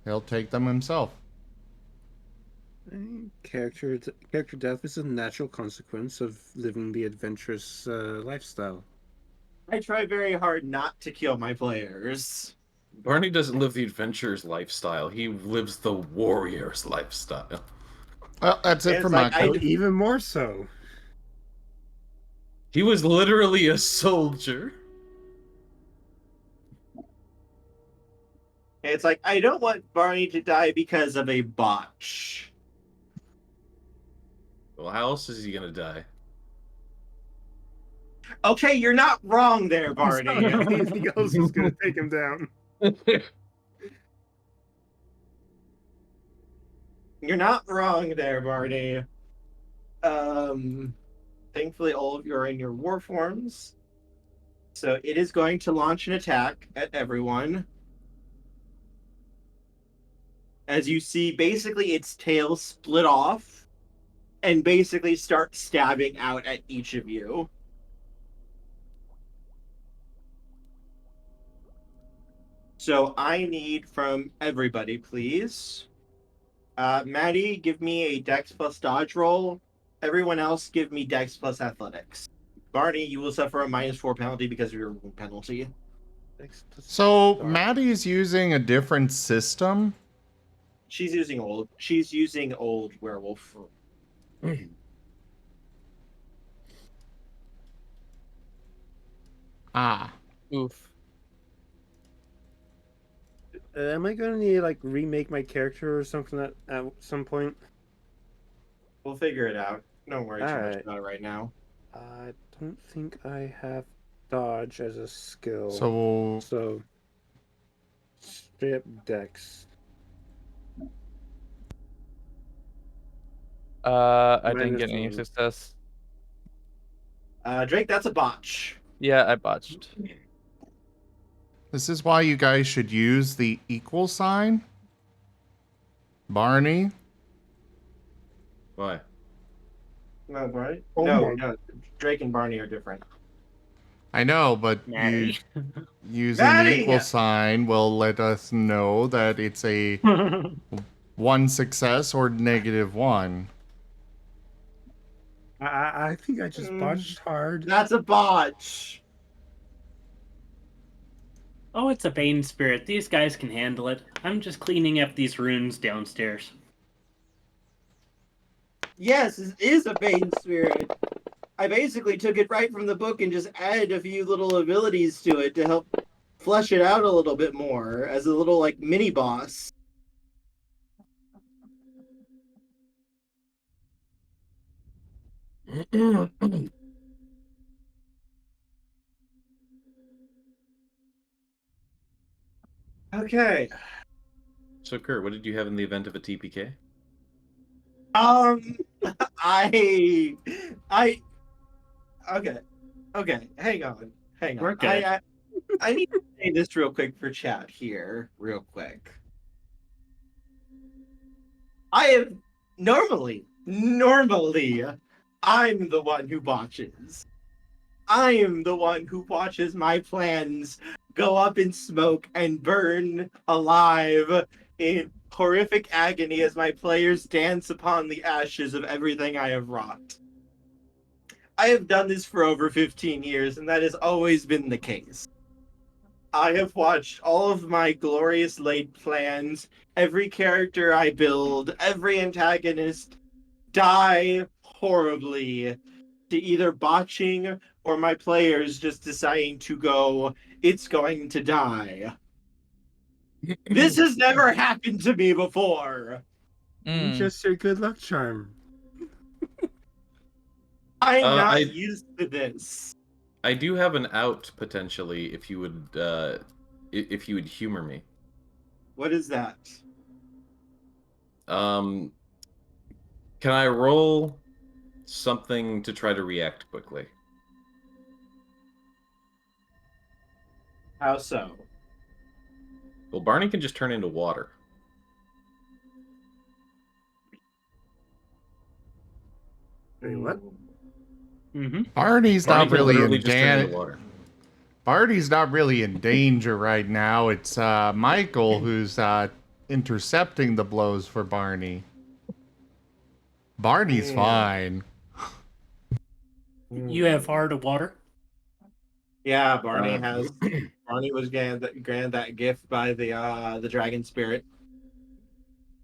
He'll take them himself. Character death is a natural consequence of living the adventurous lifestyle. I try very hard not to kill my players. Barney doesn't live the adventurer's lifestyle. He lives the warrior's lifestyle. Well, that's it It's for like Michael. Even more so. He was literally a soldier. It's like I don't want Barney to die because of a botch. Well, how else is he gonna die? Okay, you're not wrong there, Barney. Anything else is going to take him down. You're not wrong there, Barney. Thankfully, all of you are in your war forms. So it is going to launch an attack at everyone. As you see, basically its tail split off and basically start stabbing out at each of you. So I need from everybody, please. Maddie, give me a Dex plus dodge roll. Everyone else, give me Dex plus athletics. Barney, you will suffer a -4 penalty because of your wound penalty. So Sorry. Maddie's using a different system. She's using old. She's using old werewolf. Ah. Oof. Am I gonna need to like remake my character or something at some point? We'll figure it out. Don't worry too much Alright. about it right now. I don't think I have dodge as a skill. So Straight up dex. I didn't get any -1. success. Drake, that's a botch. Yeah, I botched. this is why you guys should use the equal sign. Barney. Why? No, Barney? Oh no, my- no. Drake and Barney are different. I know, but Maddie. using the Maddie! equal sign will let us know that it's a 1 success or -1. I think I just botched hard. That's a botch. Oh, it's a Bane spirit. These guys can handle it. I'm just cleaning up these runes downstairs. Yes, it is a Bane spirit. I basically took it right from the book and just added a few little abilities to it to help flesh it out a little bit more as a little like mini boss. Okay. So, Kurt, what did you have in the event of a TPK? I okay, hang on. We're good. I need to say this real quick for chat here, real quick. I have normally, I'm the one who botches. I am the one who watches my plans go up in smoke and burn alive in horrific agony as my players dance upon the ashes of everything I have wrought. I have done this for over 15 years, and that has always been the case. I have watched all of my glorious laid plans, every character I build, every antagonist die horribly to either botching or my players just deciding to go, it's going to die. This has never happened to me before. Mm. Just your good luck charm. I'm not I- used to this. I do have an out potentially if you would humor me. What is that? Can I roll something to try to react quickly? How so? Well, Barney can just turn into water. Wait, what? Mm-hmm. Barney's Barney not can really literally in just turn into danger. water. Barney's not really in danger right now. It's Michael who's intercepting the blows for Barney. Barney's Yeah. fine. You have heart of water? Yeah, Barney Uh, has. Barney was granted that gift by the dragon spirit.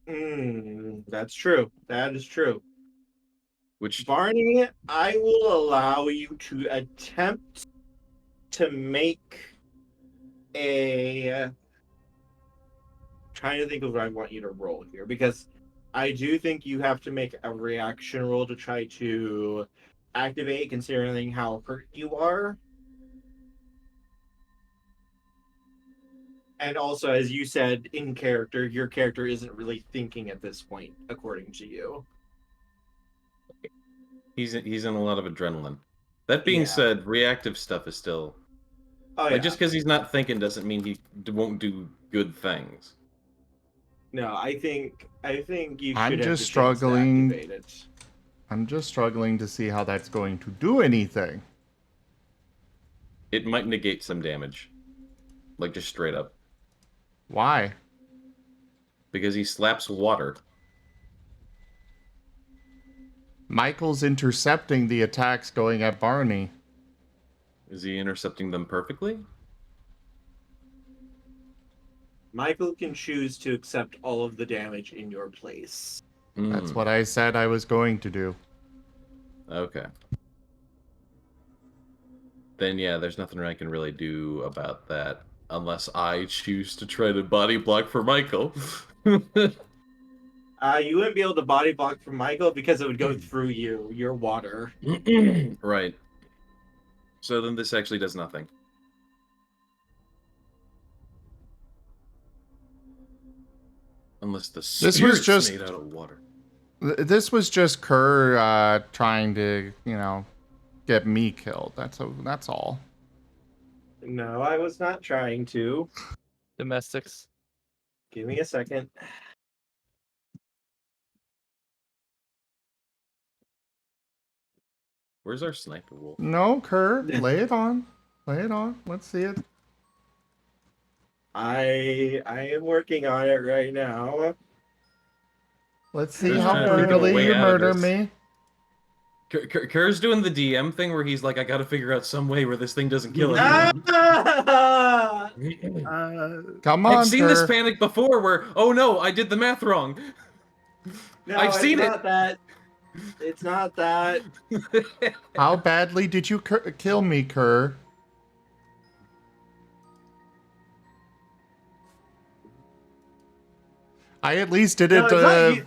That's true. That is true. Which Barney, I will allow you to attempt to make a. Trying to think of what I want you to roll here because I do think you have to make a reaction roll to try to activate, considering how hurt you are. And also, as you said, in character, your character isn't really thinking at this point, according to you. he's in a lot of adrenaline. That being Yeah. said, reactive stuff is still Oh like yeah. just because he's not thinking doesn't mean he won't do good things. No, I think you should I'm have just the chance to struggling. activate it. I'm just struggling to see how that's going to do anything. It might negate some damage, like just straight up. Why? Because he slaps water. Michael's intercepting the attacks going at Barney. Is he intercepting them perfectly? Michael can choose to accept all of the damage in your place. That's what I said I was going to do. Okay. Then yeah, there's nothing I can really do about that unless I choose to try to body block for Michael. You wouldn't be able to body block from Michael because it would go through you. You're water. Right. So then this actually does nothing. Unless the spirit's made out of water. This was just Kerr trying to, get me killed. That's all. No, I was not trying to. Domestics. Give me a second. Where's our sniper wolf? No, Kerr, lay it on. Lay it on. Let's see it. I am working on it right now. Let's see Just how trying to think of a brutally way you out of murder this. me. Kerr's doing the DM thing where he's like, I gotta figure out some way where this thing doesn't kill anyone. Come on, I've seen this Kerr. panic before where, oh no, I did the math wrong. No, I've seen it's not that. It's not that. How badly did you kill me, Kerr? I at least did No, it. it's not you.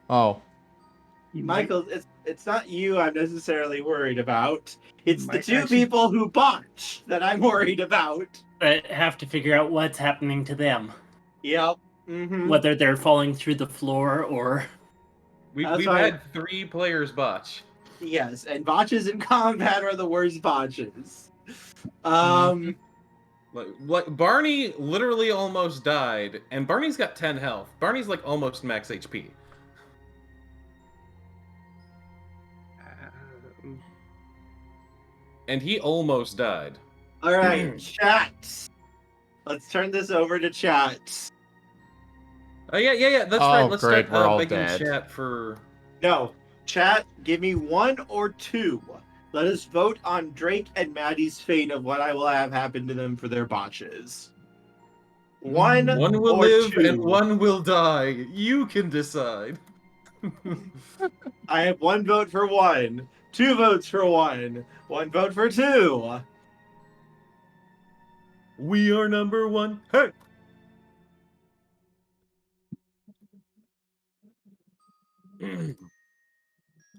Oh. Michael, it's not you I'm necessarily worried about. It's the Might two actually- people who botch that I'm worried about. But have to figure out what's happening to them. Yep. Mm-hmm. Whether they're falling through the floor or... We've That's why- had 3 players botch. Yes, and botches in combat are the worst botches. Like Barney literally almost died, and Barney's got 10 health. Barney's like almost max HP. And he almost died. All right, chat. Let's turn this over to chat. Oh yeah, that's Oh, right. Let's great, start we're all making dead. chat for... No, chat, give me 1 or 2. Let us vote on Drake and Maddie's fate of what I will have happen to them for their botches. One will or live 2. and one will die. You can decide. I have 1 vote for 1, 2 votes for 1, 1 vote for 2. We are number 1. Hey!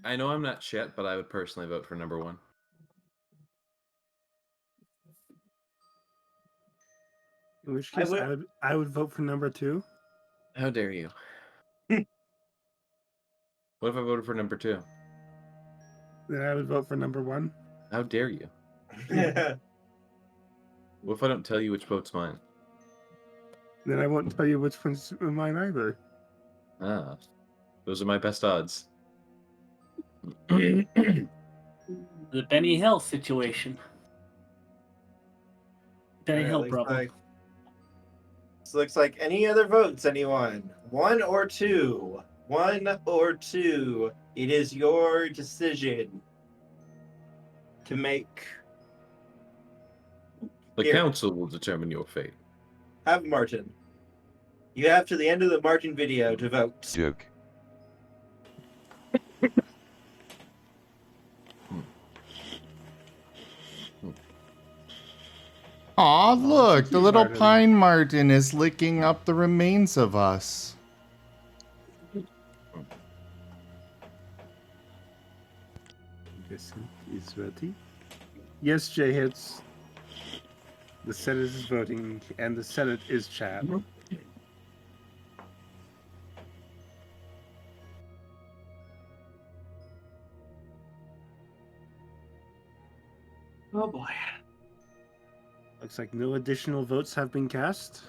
I know I'm not chat, but I would personally vote for number 1. In which case, I would vote for number 2. How dare you? What if I voted for number 2? Then I would vote for number 1. How dare you? What if I don't tell you which vote's mine? Then I won't tell you which one's mine either. Ah, those are my best odds. The Benny Hill situation. Benny Hill problem. This looks like any other votes, anyone? 1 or 2? 1 or 2? It is your decision to make. The Here. council will determine your fate. Have Marten. You have to the end of the Marten video to vote. Joke. Aw, look, the little Marten. pine marten is licking up the remains of us. This is ready. Yes, Jay hits. The Senate is voting, and the Senate is chat. Oh boy. Looks like no additional votes have been cast.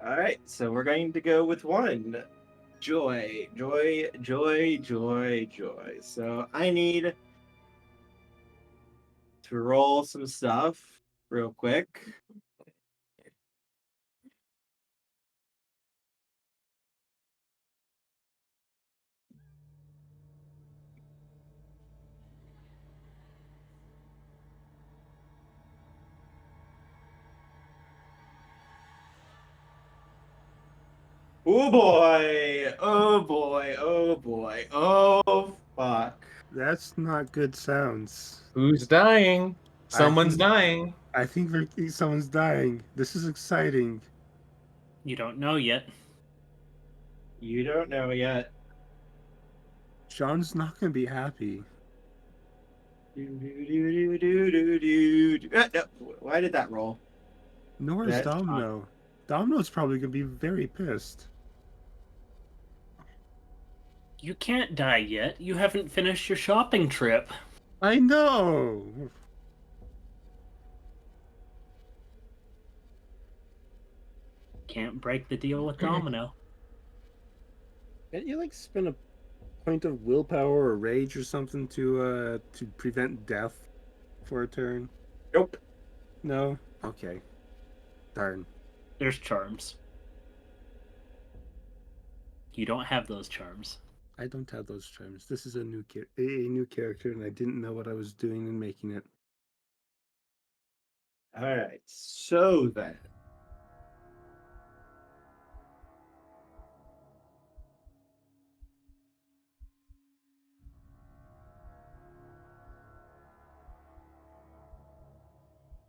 Alright, so we're going to go with 1. Joy. So I need to roll some stuff. real quick. Oh boy! Oh boy! Oh boy! Oh fuck! That's not good sounds. Who's dying? Someone's think- dying. I think someone's dying. This is exciting. You don't know yet. You don't know yet. John's not gonna be happy. No, why did that roll? Nor is That's Domino. Domino's probably gonna be very pissed. You can't die yet. You haven't finished your shopping trip. I know. Can't break the deal with Domino. Can't you like spend a point of willpower or rage or something to prevent death for a turn? Nope. No. Okay. Darn. There's charms. You don't have those charms. I don't have those charms. This is a new new character, and I didn't know what I was doing in making it. All right. So then.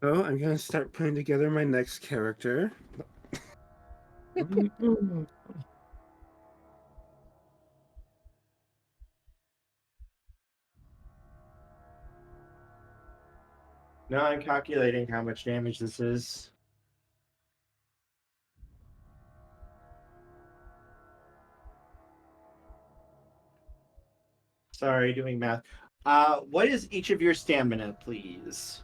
So I'm gonna start putting together my next character. Now I'm calculating how much damage this is. Sorry, doing math. What is each of your stamina, please?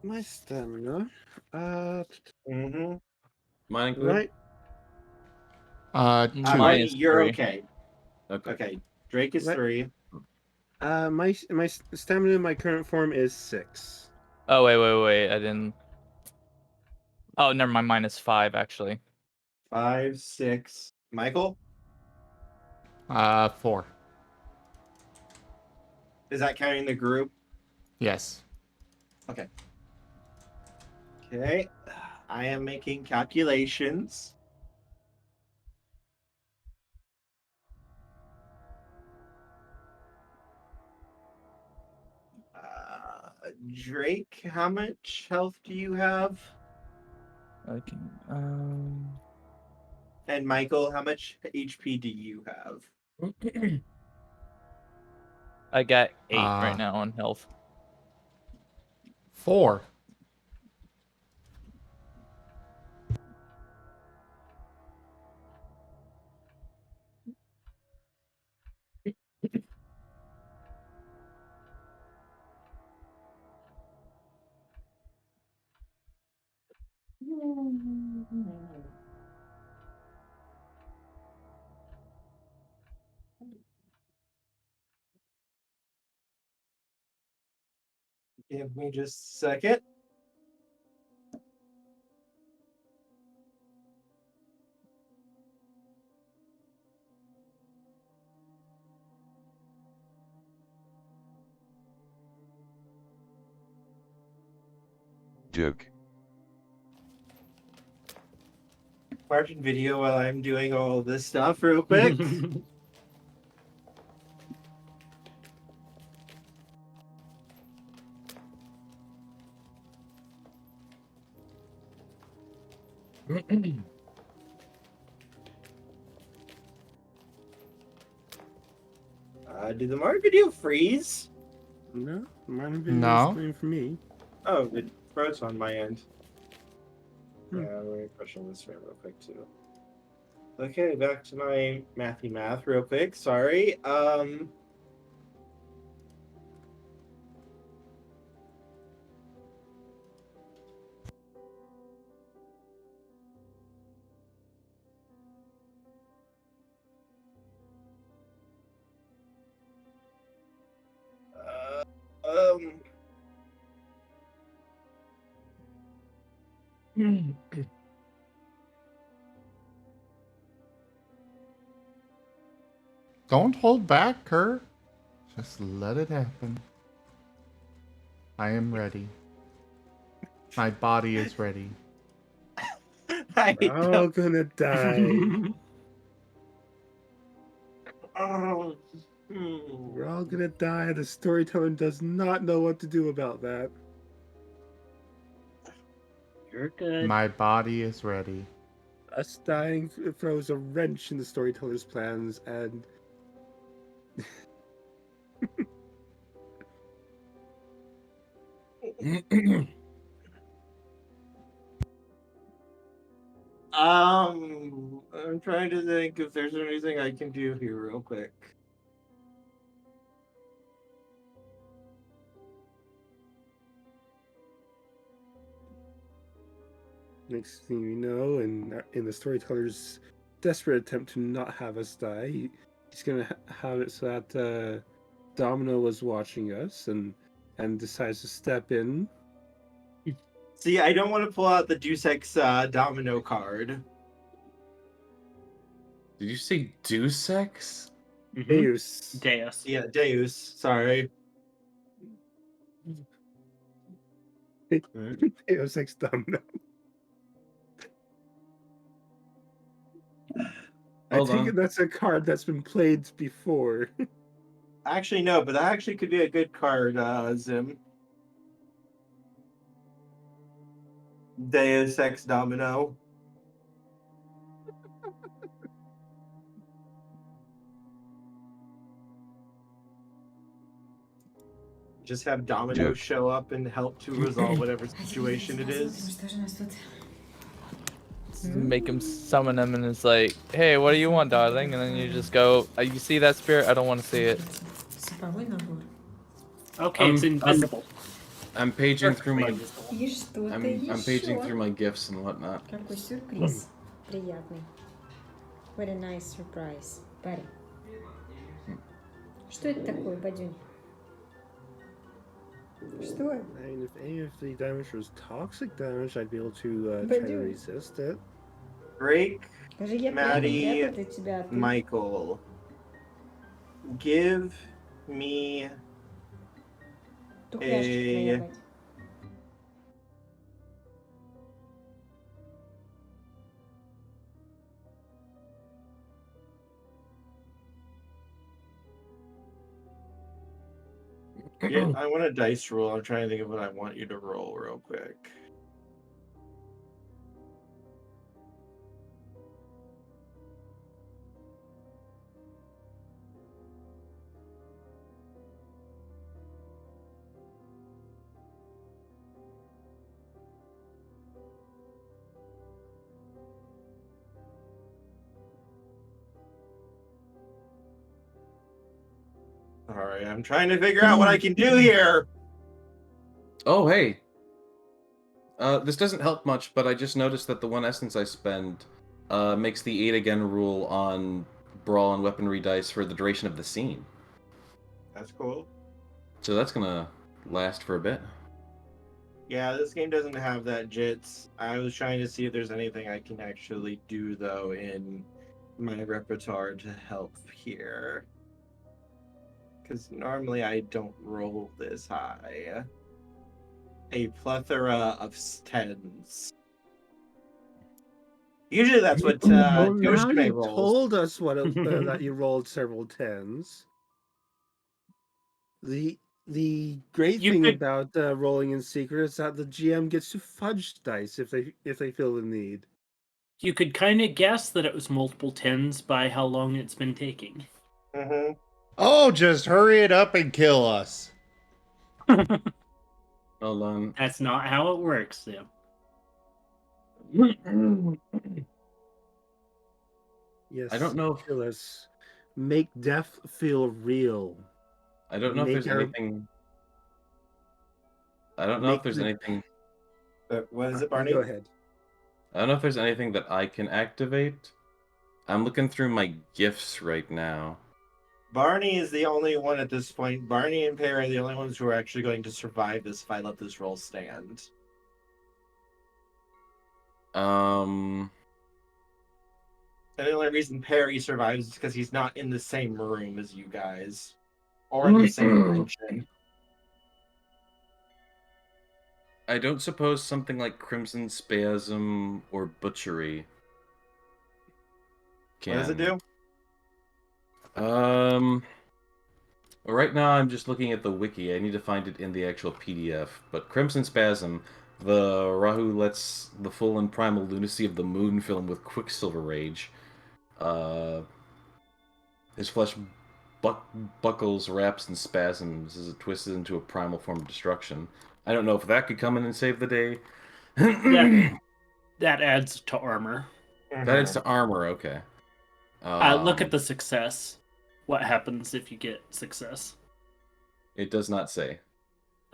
My stamina. Mm-hmm. Mine included? Right. 2. Mine is You're 3. okay. Okay. Okay. Drake is Right. 3. My stamina in my current form is 6. Oh wait! I didn't. Oh, never mind. Mine is 5 actually. 5, 6. Michael? 4. Is that counting the group? Yes. Okay. I am making calculations. Drake, how much health do you have? Okay. And Michael, how much HP do you have? I got 8 Uh, right now on health. 4. Give me just a second. Duke. Martin video while I'm doing all this stuff real quick. Did the Martin video freeze? No, mine video No. is playing for me. Oh, it froze on my end. Hmm. Let me push on this real quick too. Okay, back to my math real quick. Sorry. uh, um Don't hold back, Kurt. Just let it happen. I am ready. My body is ready. We're all gonna die. Oh, We're all gonna die. The storyteller does not know what to do about that. You're good. My body is ready. Us dying throws a wrench in the storyteller's plans, and I'm trying to think if there's anything I can do here real quick. next thing you know, in the storyteller's desperate attempt to not have us die, he's gonna have it so that Domino was watching us and decides to step in. See, I don't want to pull out the Deus Ex Domino card. Did you say Deus Ex? Deus. Deus. Yeah, Deus. Sorry. Deus Ex Domino. I Hold take on. it that's a card that's been played before. Actually, no, but that actually could be a good card, Zim. Deus Ex Domino. Just have Domino show up and help to resolve whatever situation it is. Make him summon him, and it's like, hey, what do you want, darling? And then you just go, you see that spirit? I don't want to see it. Okay, it's invisible. I'm paging through my. Invisible. И что-то I'm еще. paging through my gifts and whatnot. Какой сюрприз. Приятный. Very nice surprise. Парень. Что это такое, Бадюнь? Что? I mean, if any of the damage was toxic damage, I'd be able to try to resist it. Drake, Даже я Maddie, прятал от тебя, а ты- Michael, give me Тухляшка твоя мать. Yeah, I want a dice roll. I'm trying to think of what I want you to roll real quick. All right, I'm trying to figure out what I can do here. Oh, hey. This doesn't help much, but I just noticed that the one essence I spend makes the 8 again rule on brawl and weaponry dice for the duration of the scene. That's cool. So that's gonna last for a bit. Yeah, this game doesn't have that jits. I was trying to see if there's anything I can actually do though in my repertoire to help here. Because normally I don't roll this high. A plethora of tens. Usually that's what Well, now Yoshime you rolls. told us what that you rolled several tens. The great You thing could- about rolling in secret is that the GM gets to fudge dice if they feel the need. You could kind of guess that it was multiple tens by how long it's been taking. Mm-hmm. Oh, just hurry it up and kill us. Hold on. That's not how it works, Sam. Yes, I don't know if- kill us. Make death feel real. I don't know if Make there's our- anything. I don't know Make if there's the- anything. What is it, Barney? Go ahead. I don't know if there's anything that I can activate. I'm looking through my gifts right now. Barney is the only one at this point. Barney and Pear are the only ones who are actually going to survive this if I let this roll stand. Um, And the only reason Perry survives is because he's not in the same room as you guys. Or in the same dimension. I don't suppose something like Crimson Spasm or Butchery can. What does it do? Right now I'm just looking at the wiki. I need to find it in the actual PDF. But Crimson Spasm, the Rahu lets the full and primal lunacy of the moon fill him with Quicksilver Rage. His flesh buckles, wraps, and spasms as it twists into a primal form of destruction. I don't know if that could come in and save the day. That adds to armor. That adds to armor, okay. Look at the success. What happens if you get success? It does not say.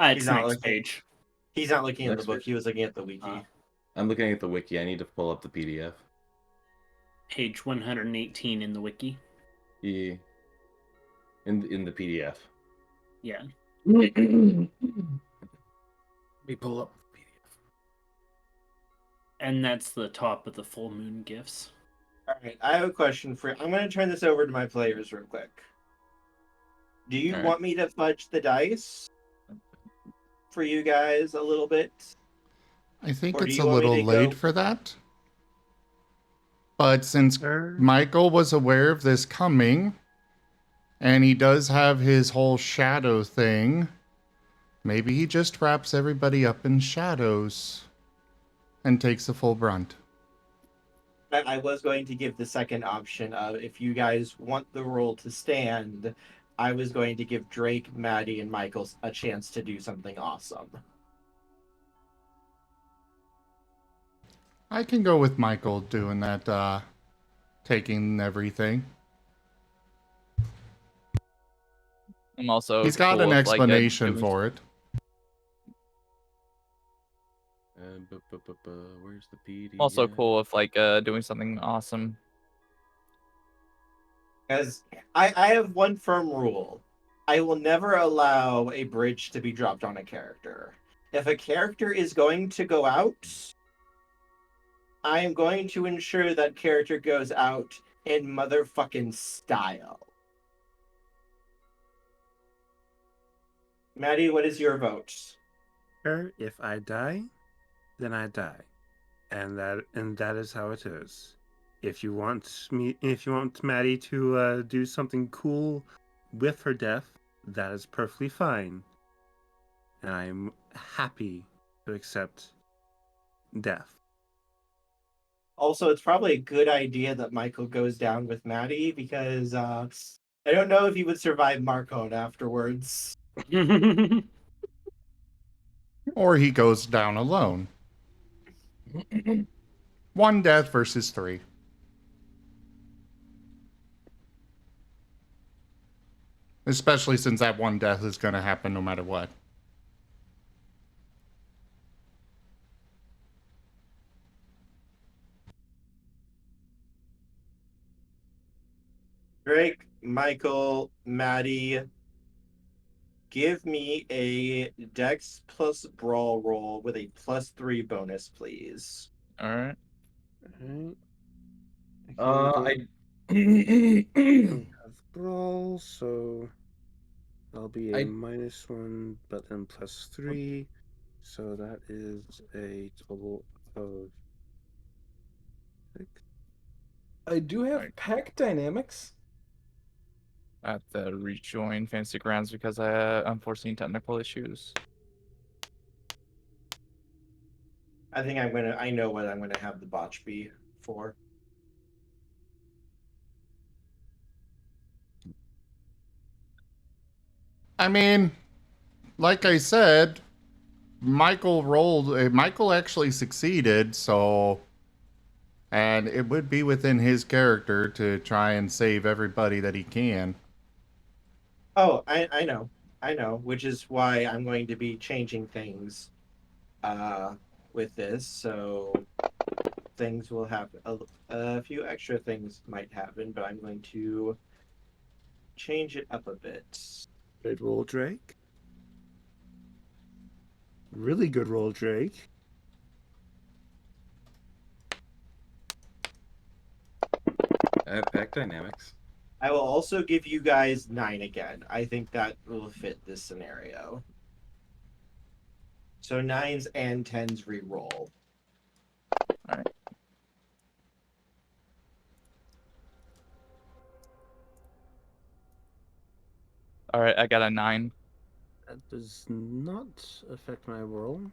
It's He's not next looking. page. He's not looking at the Next book. page? He was looking at the wiki. I'm looking at the wiki. I need to pull up the PDF. Page 118 in the wiki. Yeah. In the PDF. Yeah. Let me pull up the PDF. And that's the top of the full moon gifts. All right, I have a question for you. I'm going to turn this over to my players real quick. Do you All right. want me to fudge the dice for you guys a little bit? I think Or do it's you a want me little to late go- for that. But since Sure. Michael was aware of this coming, and he does have his whole shadow thing, maybe he just wraps everybody up in shadows and takes the full brunt. I was going to give the second option of if you guys want the role to stand, I was going to give Drake, Maddie, and Michael a chance to do something awesome. I can go with Michael doing that, taking everything. I'm also He's got cool an with, explanation doing- for it. Where's the PDF? I'm also cool with doing something awesome. Because I have one firm rule. I will never allow a bridge to be dropped on a character. If a character is going to go out, I am going to ensure that character goes out in motherfucking style. Maddie, what is your vote? Sure, if I die, then I die, and that is how it is. If you want Maddie to do something cool with her death, that is perfectly fine, and I'm happy to accept death. Also, it's probably a good idea that Michael goes down with Maddie because I don't know if he would survive Marcone afterwards. Or he goes down alone. 1 death versus 3. Especially since that 1 death is going to happen no matter what. Drake, Michael, Maddie, give me a Dex plus Brawl roll with a +3 bonus, please. All right. Alright. I don't have brawl, so I'll be a -1, but then +3. So that is a total of 6. I do have Right. pack dynamics. I have to rejoin Fantasy Grounds because I had unforeseen technical issues. I think I know what I'm gonna have the botch be for. I mean, like I said, Michael actually succeeded, so, and it would be within his character to try and save everybody that he can. Oh, I know, which is why I'm going to be changing things with this. So things will happen. A few extra things might happen, but I'm going to change it up a bit. Good roll, Drake. Really good roll, Drake. I have pack dynamics. I will also give you guys 9 again. I think that will fit this scenario. So 9s and 10s re-roll. Alright. Alright, I got a 9. That does not affect my roll.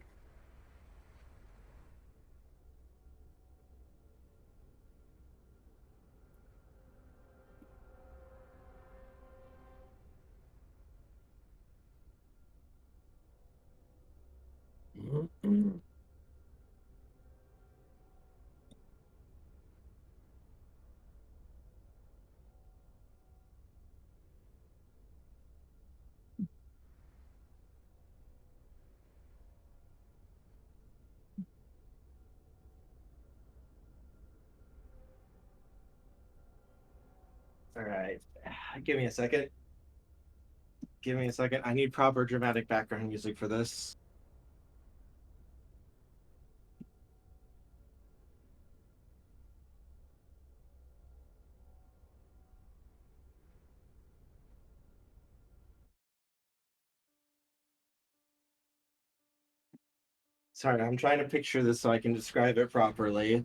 All right. Give me a second. Give me a second. I need proper dramatic background music for this. Sorry, I'm trying to picture this so I can describe it properly.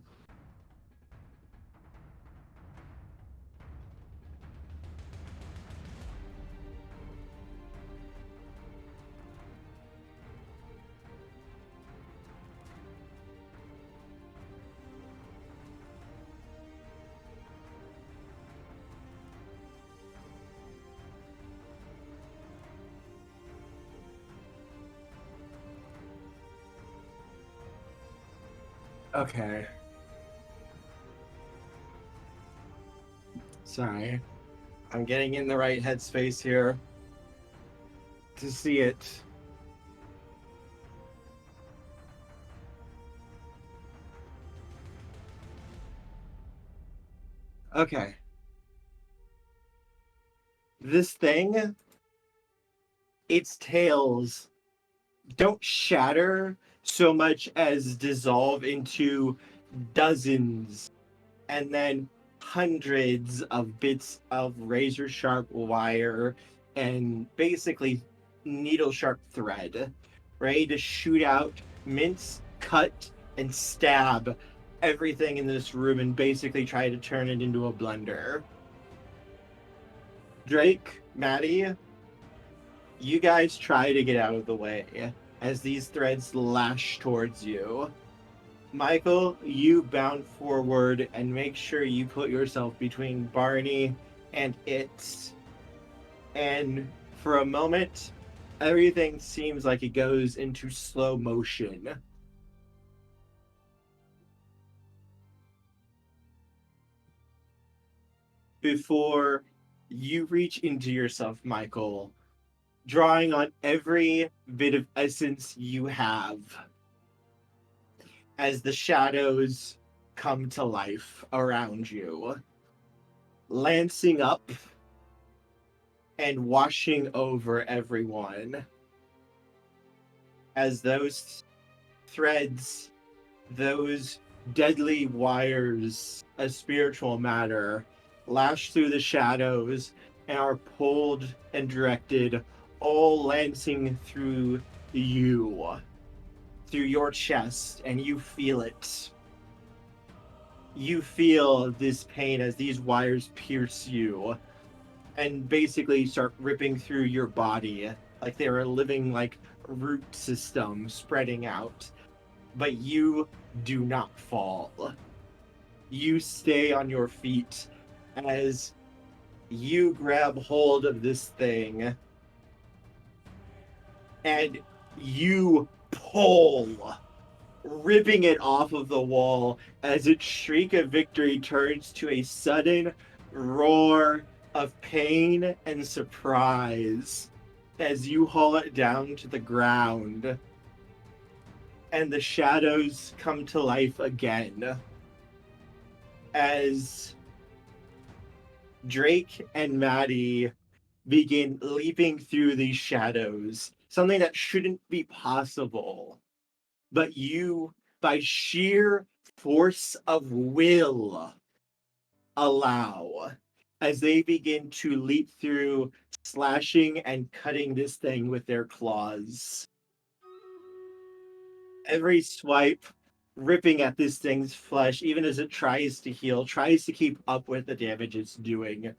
Okay. Sorry. I'm getting in the right headspace here to see it. Okay. This thing, its tails don't shatter so much as dissolve into dozens and then hundreds of bits of razor sharp wire and basically needle sharp thread ready to shoot out, mince, cut, and stab everything in this room and basically try to turn it into a blender. Drake, Maddie, you guys try to get out of the way as these threads lash towards you. Michael, you bound forward and make sure you put yourself between Barney and it. And for a moment, everything seems like it goes into slow motion. Before you reach into yourself, Michael, drawing on every bit of essence you have as the shadows come to life around you, lancing up and washing over everyone as those threads, those deadly wires of spiritual matter lash through the shadows and are pulled and directed, all lancing through you, through your chest, and you feel it. You feel this pain as these wires pierce you and basically start ripping through your body like they're a living root system spreading out. But you do not fall. You stay on your feet as you grab hold of this thing and you pull, ripping it off of the wall as its shriek of victory turns to a sudden roar of pain and surprise as you haul it down to the ground and the shadows come to life again as Drake and Maddie begin leaping through these shadows, something that shouldn't be possible. But you, by sheer force of will, allow as they begin to leap through, slashing and cutting this thing with their claws. Every swipe ripping at this thing's flesh, even as it tries to heal, tries to keep up with the damage it's doing.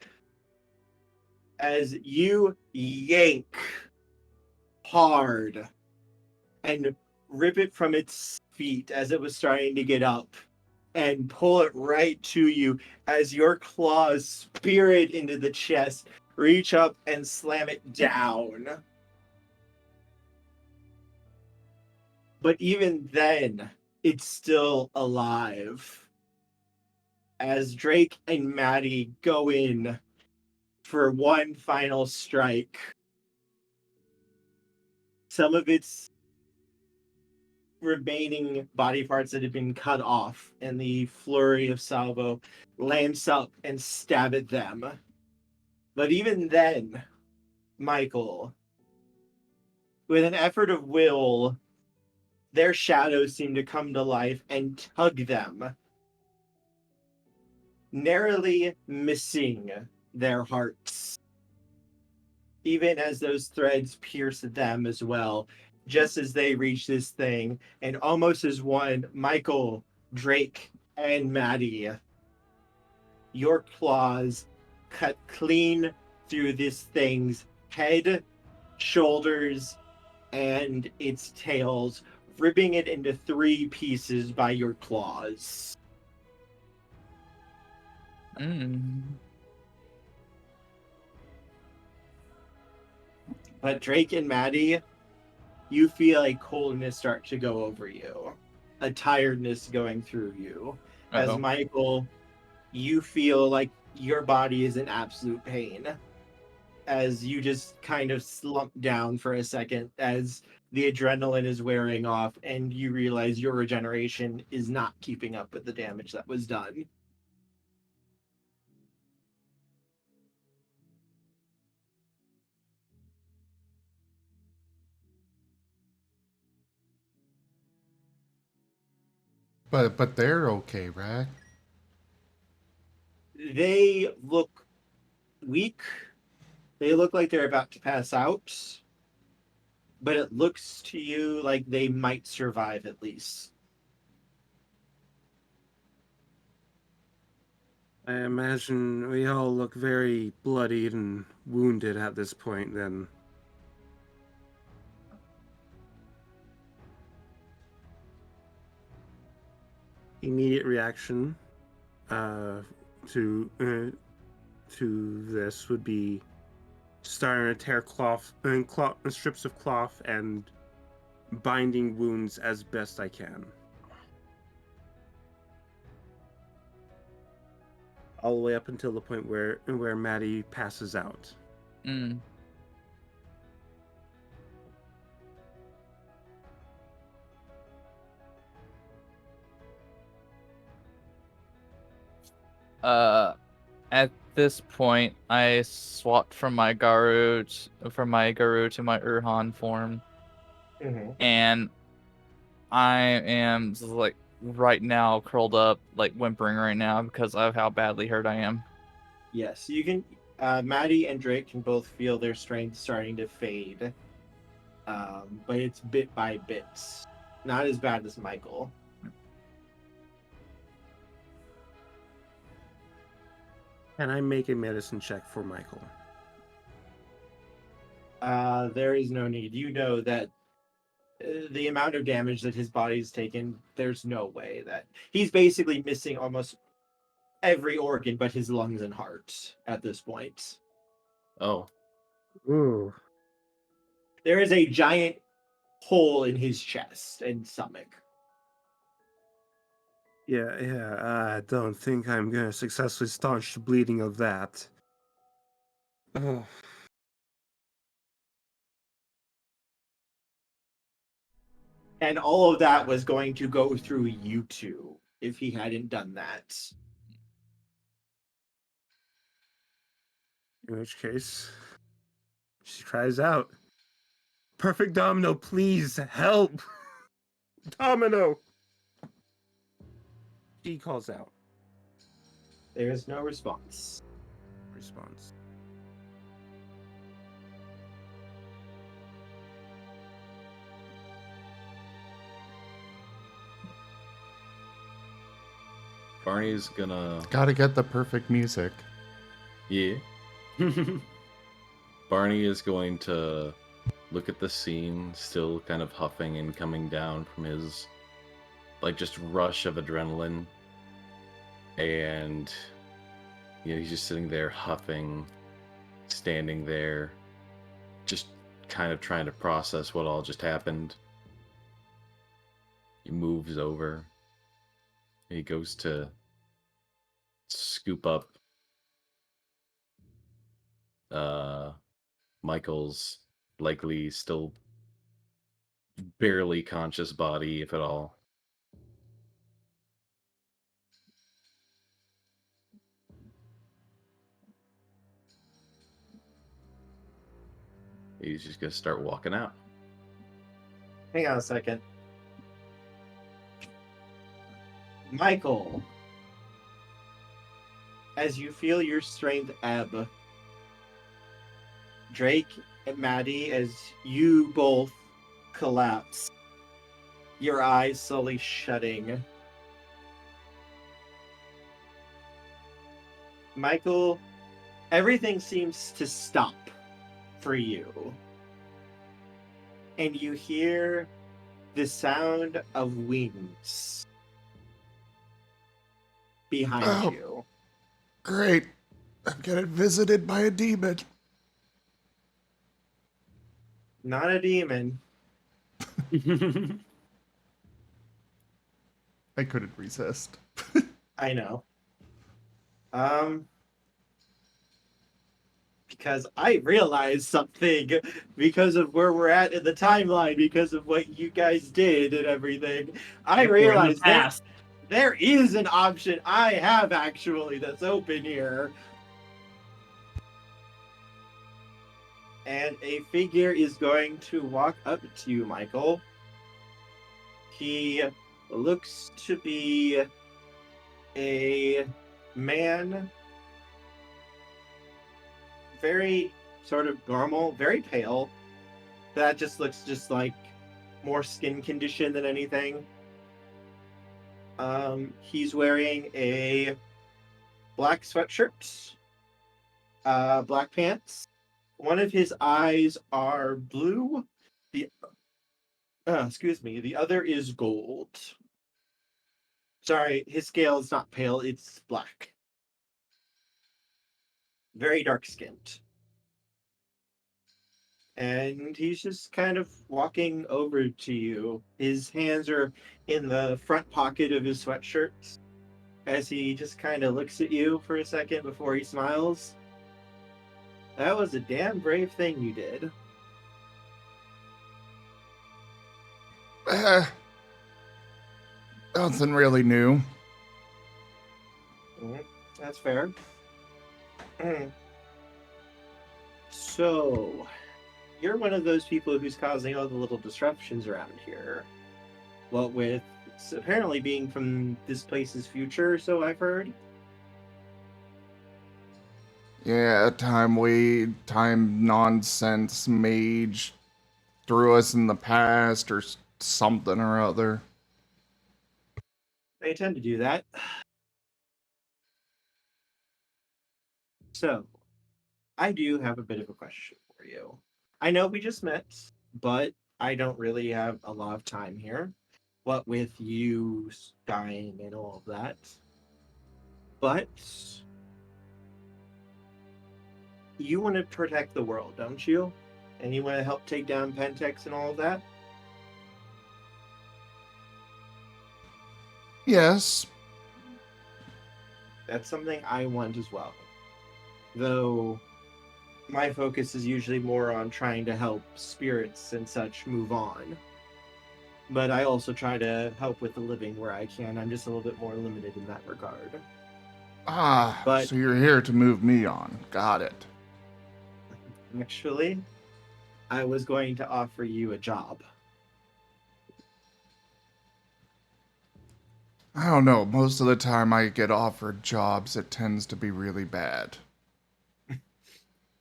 As you yank hard and rip it from its feet as it was starting to get up and pull it right to you as your claws spear it into the chest, reach up and slam it down. But even then, it's still alive. As Drake and Maddie go in for one final strike, some of its remaining body parts that had been cut off and the flurry of salvo lance up and stab at them. But even then, Michael, with an effort of will, their shadows seem to come to life and tug them, narrowly missing their hearts. Even as those threads pierce them as well, just as they reach this thing, and almost as one, Michael, Drake, and Maddie, your claws cut clean through this thing's head, shoulders, and its tails, ripping it into 3 pieces by your claws. But Drake and Maddie, you feel a coldness start to go over you, a tiredness going through you. As Michael, you feel like your body is in absolute pain, as you just kind of slump down for a second as the adrenaline is wearing off and you realize your regeneration is not keeping up with the damage that was done. But they're okay, right? They look weak. They look like they're about to pass out. But it looks to you like they might survive at least. I imagine we all look very bloodied and wounded at this point, then. Immediate reaction to this would be starting to tear strips of cloth and binding wounds as best I can. All the way up until the point where Maddie passes out. At this point, I swapped from my Garu to my Urhan form, and I am just, like, right now curled up, like whimpering right now because of how badly hurt I am. Yes, you can. Maddie and Drake can both feel their strength starting to fade, but it's bit by bits. Not as bad as Michael. Can I make a medicine check for Michael? There is no need. You know that the amount of damage that his body's taken, there's no way that he's basically missing almost every organ but his lungs and heart at this point. Oh. Ooh. There is a giant hole in his chest and stomach. Yeah, I don't think I'm gonna successfully staunch the bleeding of that. Ugh. And all of that was going to go through you two if he hadn't done that. In which case, she cries out, "Perfect Domino, please help! Domino!" She calls out. There's no response. Response. Barney's gonna. Gotta get the perfect music. Yeah. Barney is going to look at the scene, still kind of huffing and coming down from his, like, just rush of adrenaline. And, he's just sitting there huffing, standing there, just kind of trying to process what all just happened. He moves over. He goes to scoop up Michael's likely still barely conscious body, if at all. He's just gonna start walking out. Hang on a second. Michael, as you feel your strength ebb, Drake and Maddie, as you both collapse, your eyes slowly shutting. Michael, everything seems to stop for you. And you hear the sound of wings behind you. Great. I'm getting visited by a demon. Not a demon. I couldn't resist. I know. Because I realized something because of where we're at in the timeline, because of what you guys did and everything. I We're in the realized that past. there is an option I have actually that's open here. And a figure is going to walk up to you, Michael. He looks to be a man, very sort of normal, very pale. That just looks just like more skin condition than anything. He's wearing a black sweatshirt, black pants. One of his eyes are blue. The the other is gold. Sorry, his scale is not pale, it's black. Very dark skinned. And he's just kind of walking over to you. His hands are in the front pocket of his sweatshirt as he just kind of looks at you for a second before he smiles. That was a damn brave thing you did. Nothing really new. That's fair. So, you're one of those people who's causing all the little disruptions around here. What with apparently being from this place's future, so I've heard. Yeah, time nonsense mage threw us in the past or something or other. They tend to do that. So, I do have a bit of a question for you. I know we just met, but I don't really have a lot of time here. What with you dying and all of that. But you want to protect the world, don't you? And you want to help take down Pentex and all of that? Yes. That's something I want as well. Though my focus is usually more on trying to help spirits and such move on. But I also try to help with the living where I can. I'm just a little bit more limited in that regard. So you're here to move me on. Got it. Actually, I was going to offer you a job. I don't know. Most of the time I get offered jobs, it tends to be really bad.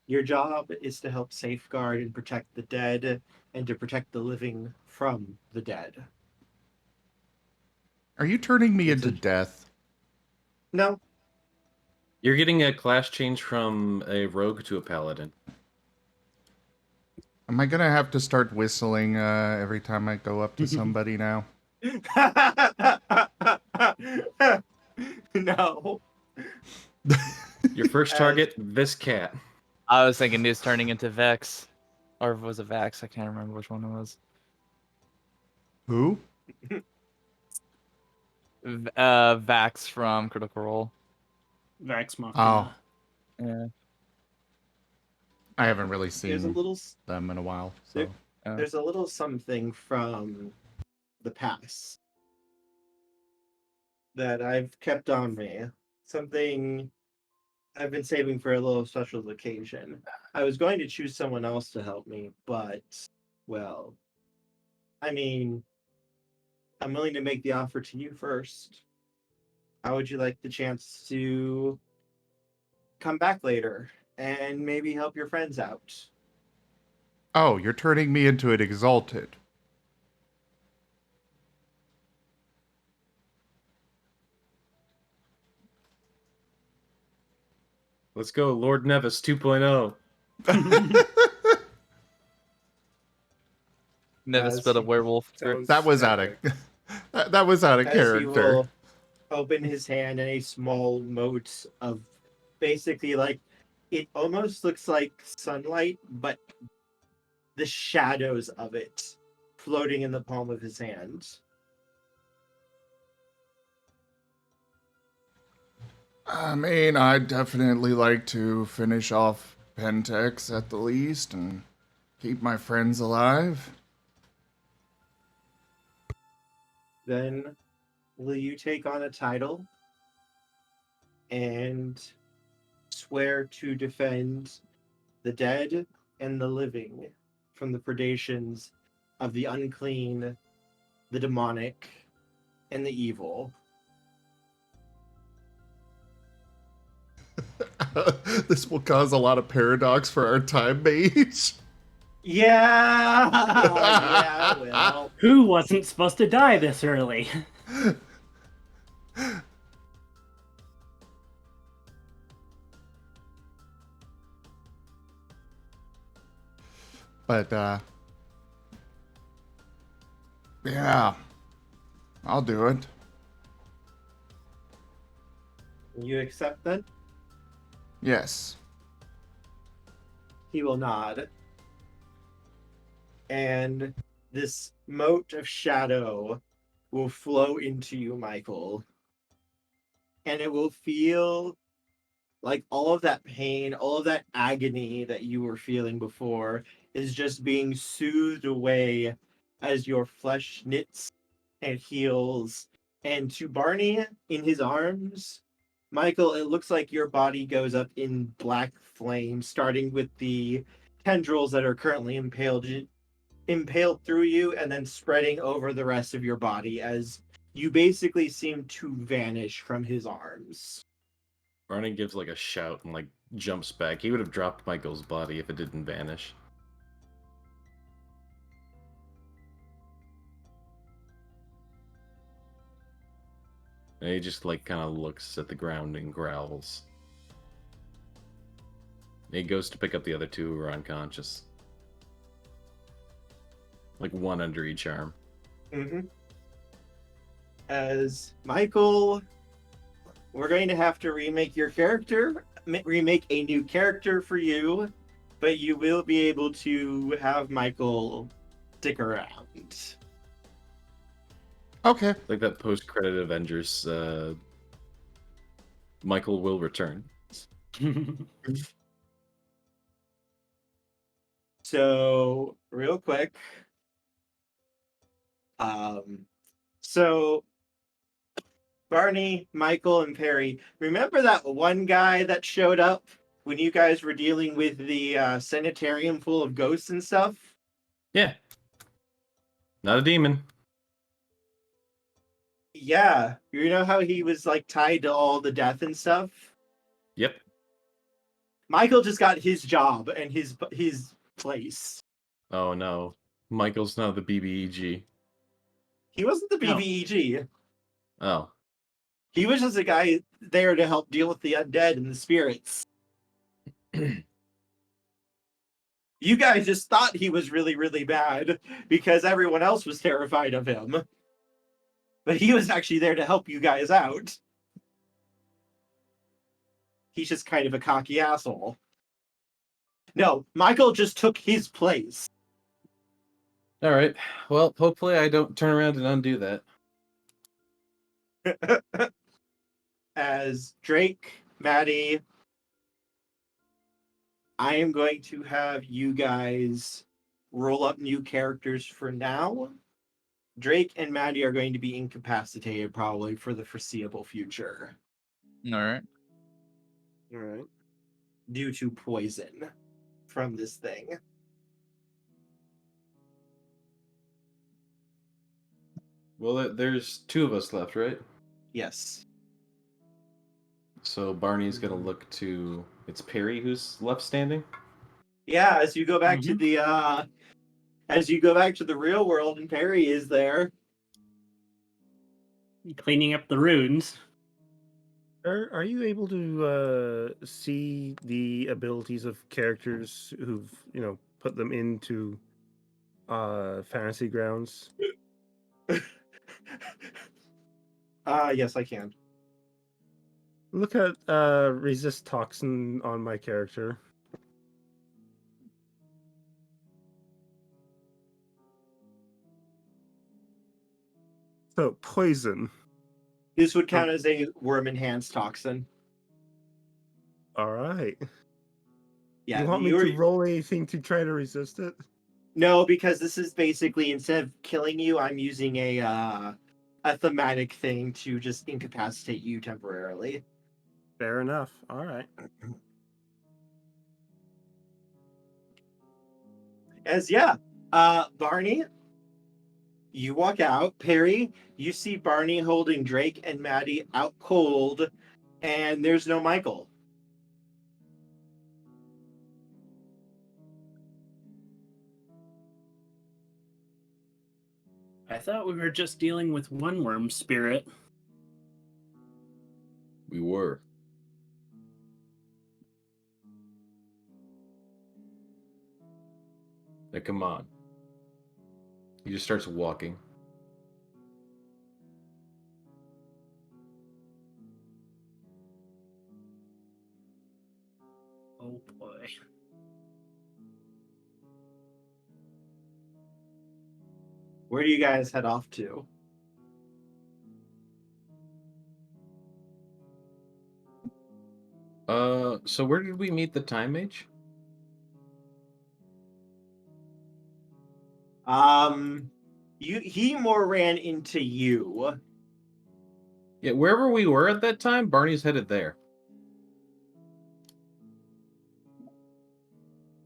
Your job is to help safeguard and protect the dead and to protect the living from the dead. Are you turning me It's into a- death? No, You're getting a class change from a rogue to a paladin. Am I gonna have to start whistling every time I go up to somebody now? no. Your first As- target, this cat. I was thinking he was turning into Vex. Or was it Vax? I can't remember which one it was. Who? Vax from Critical Role. Vax Machina. Oh, Yeah. I haven't really There's a seen little them in a while. there- So there's a little something from the past that I've kept on me. Something I've been saving for a little special occasion. I was going to choose someone else to help me, but well, I mean, I'm willing to make the offer to you first. How would you like the chance to come back later and maybe help your friends out? oh, you're turning me into an exalted. Let's go, Lord Nevis 2.0. Never As spelled a he- werewolf. Sounds That was out of epic. that was out of As he character. will open his hand and a small mote of basically like it almost looks like sunlight, but the shadows of it floating in the palm of his hand. I mean, I'd definitely like to finish off Pentex at the least and keep my friends alive. Then will you take on a title and swear to defend the dead and the living from the predations of the unclean, the demonic, and the evil? This will cause a lot of paradox for our time mates. Yeah, yeah, well, Who wasn't supposed to die this early? But yeah, I'll do it. you accept that? Yes. He will nod. And this mote of shadow will flow into you, Michael. And it will feel like all of that pain, all of that agony that you were feeling before is just being soothed away as your flesh knits and heals. And to Barney in his arms, Michael, it looks like your body goes up in black flame, starting with the tendrils that are currently impaled through you and then spreading over the rest of your body as you basically seem to vanish from his arms. Barney gives like a shout and like jumps back. He would have dropped Michael's body if it didn't vanish. And he just like kind of looks at the ground and growls. He goes to pick up the other two who are unconscious. Like one under each arm. Mm-hmm. As Michael, we're going to have to remake your character, remake a new character for you, but you will be able to have Michael stick around. Okay. Like that post-credit Avengers, Michael will return. So, real quick, so Barney, Michael, and Perry, remember that one guy that showed up when you guys were dealing with the sanitarium full of ghosts and stuff? Yeah. Not a demon. Yeah, you know how he was like tied to all the death and stuff? Yep. Michael just got his job and his place. Oh no. Michael's now the BBEG. He wasn't the No. BBEG. Oh. He was just a guy there to help deal with the undead and the spirits. You guys just thought he was really, really bad because everyone else was terrified of him. But he was actually there to help you guys out. He's just kind of a cocky asshole. No, Michael just took his place. All right. Well, hopefully I don't turn around and undo that. As Drake, Maddie, I am going to have you guys roll up new characters for now. Drake and Maddie are going to be incapacitated probably for the foreseeable future. All right. All right. Due to poison from this thing. Well, there's 2 of us left, right? Yes. So Barney's gonna look to. It's Perry who's left standing. Yeah, as you go back to the real world and Perry is there. Cleaning up the runes. Are you able to see the abilities of characters who've put them into fantasy grounds? Yes, I can. Look at resist toxin on my character. So poison. This would count as a worm enhanced toxin. All right. Yeah, You want me to roll anything to try to resist it? No, because this is basically instead of killing you, I'm using a thematic thing to just incapacitate you temporarily. Fair enough. All right. Barney, you walk out. Perry, you see Barney holding Drake and Maddie out cold, and there's no Michael. I thought we were just dealing with one worm spirit. We were. Now, come on. He just starts walking. Oh boy. Where do you guys head off to? So where did we meet the Time Mage? He more ran into you. Yeah, wherever we were at that time, Barney's headed there.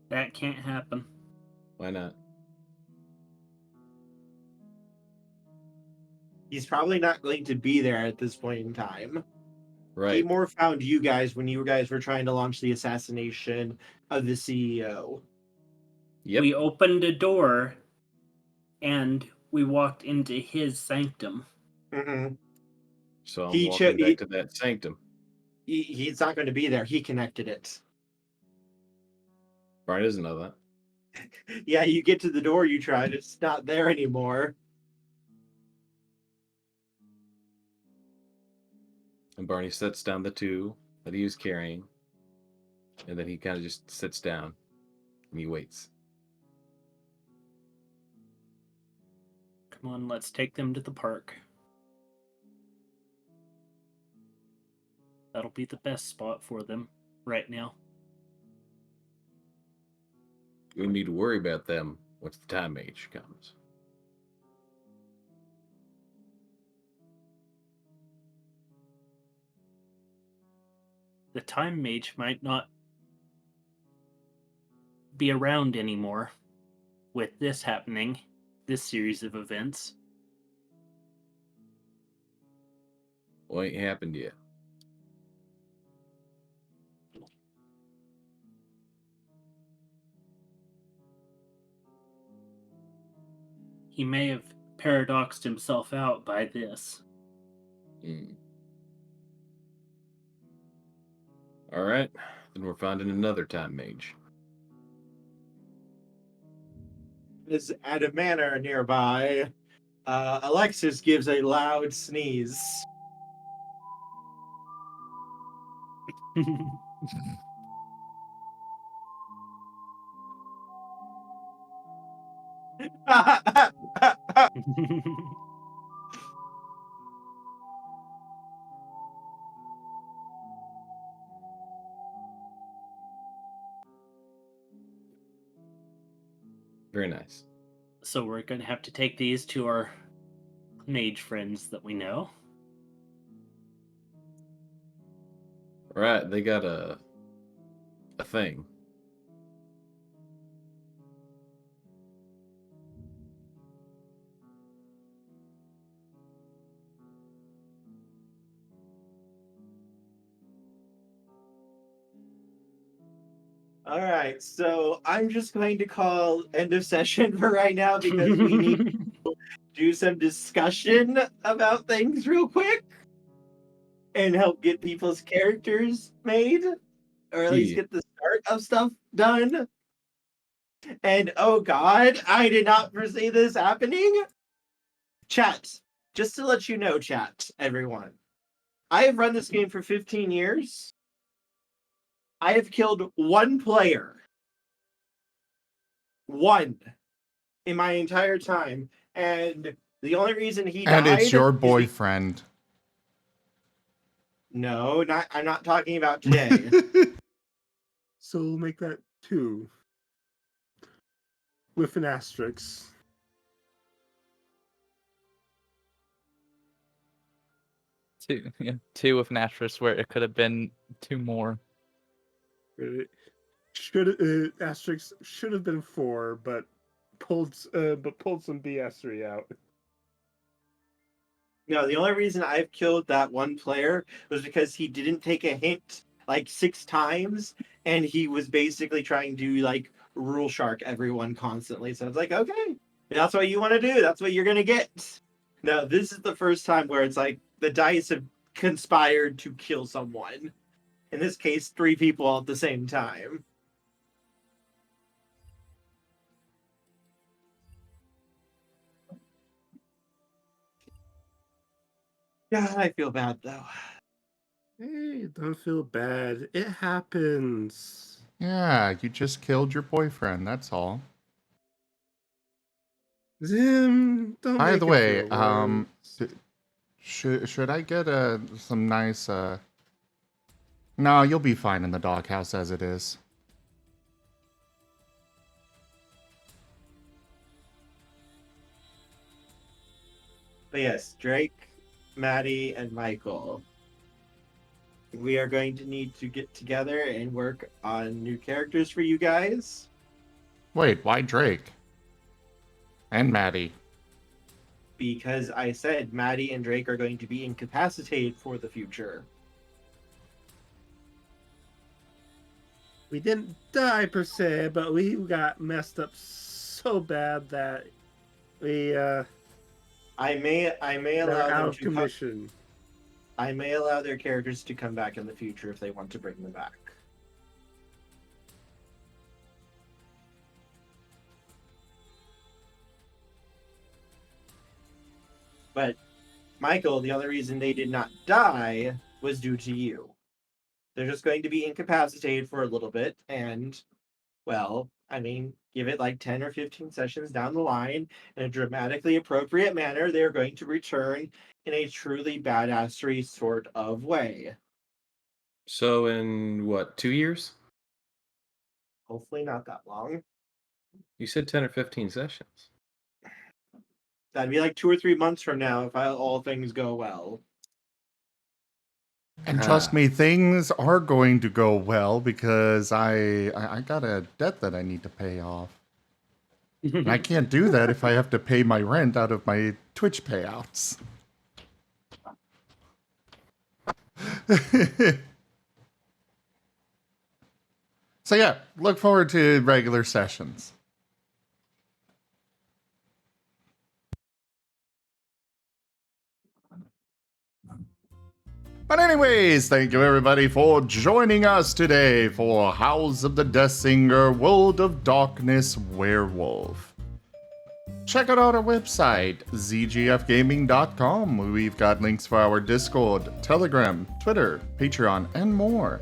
That can't happen. Why not? He's probably not going to be there at this point in time. Right. He more found you guys when you guys were trying to launch the assassination of the CEO. Yep. We opened a door and we walked into his sanctum. Mm-hmm. So I'm walking back to that sanctum. He's not going to be there. He connected it. Barney doesn't know that. Yeah, you get to the door you tried. It's not there anymore. And Barney sets down the 2 that he was carrying. And then he kind of just sits down. And he waits. Come on, let's take them to the park. That'll be the best spot for them right now. You don't need to worry about them once the Time Mage comes. The Time Mage might not be around anymore with this happening, this series of events. Well, ain't happened yet. He may have paradoxed himself out by this. Mm. All right, then we're finding another time mage. Is at a manor nearby. Alexis gives a loud sneeze. Very nice. So we're going to have to take these to our mage friends that we know. All right, they got a thing. All right, so I'm just going to call end of session for right now because we need to do some discussion about things real quick and help get people's characters made, or at least Yeah. get the start of stuff done. And oh god, I did not foresee this happening. Chat, just to let you know, chat, everyone, I have run this game for 15 years. I have killed one player. One. In my entire time. And the only reason he And died it's your is boyfriend. No, I'm not talking about today. So we'll make that 2. With an asterisk. Two with an asterisk where it could have been 2 more. Asterisk should have been 4, but pulled some BS3 out. No, the only reason I've killed that one player was because he didn't take a hint like 6 times, and he was basically trying to like rule shark everyone constantly. So it's like, okay, that's what you want to do. That's what you're gonna get. No, this is the first time where it's like the dice have conspired to kill someone. In this case, 3 people at the same time. God, I feel bad though. Hey, don't feel bad. It happens. Yeah, you just killed your boyfriend, that's all. Zim, don't By make the it way, feel worse. should I get some nice No, you'll be fine in the doghouse as it is. But yes, Drake, Maddie, and Michael. We are going to need to get together and work on new characters for you guys. Wait, why Drake? And Maddie. Because I said Maddie and Drake are going to be incapacitated for the future. We didn't die per se, but we got messed up so bad that we I may got allow out them of to come, commission. I may allow their characters to come back in the future if they want to bring them back. But Michael, the only reason they did not die was due to you. They're just going to be incapacitated for a little bit, and, well, I mean, give it like 10 or 15 sessions down the line in a dramatically appropriate manner, they're going to return in a truly badassery sort of way. So in what, 2 years? Hopefully not that long. You said 10 or 15 sessions. That'd be like 2 or 3 months from now if all things go well. And trust me, things are going to go well because I got a debt that I need to pay off. And I can't do that if I have to pay my rent out of my Twitch payouts. So yeah, look forward to regular sessions. But anyways, thank you everybody for joining us today for House of the Deathsinger World of Darkness Werewolf. Check out our website, zgfgaming.com, where we've got links for our Discord, Telegram, Twitter, Patreon, and more.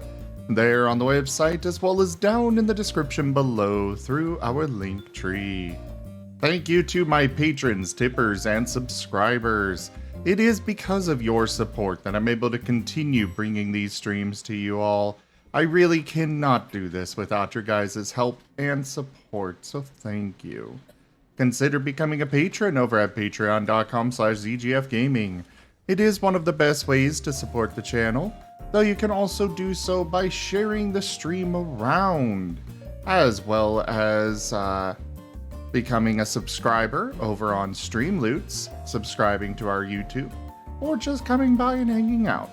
There on the website, as well as down in the description below through our link tree. Thank you to my patrons, tippers, and subscribers. It is because of your support that I'm able to continue bringing these streams to you all. I really cannot do this without your guys' help and support, so thank you. Consider becoming a patron over at patreon.com/zgfgaming. It is one of the best ways to support the channel, though you can also do so by sharing the stream around, as well as becoming a subscriber over on Streamloots, subscribing to our YouTube, or just coming by and hanging out.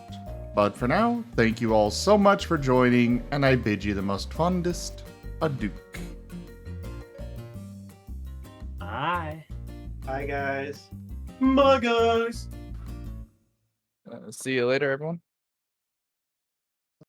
But for now, thank you all so much for joining, and I bid you the most fondest adieu. Bye. Bye, guys. My guys. See you later, everyone.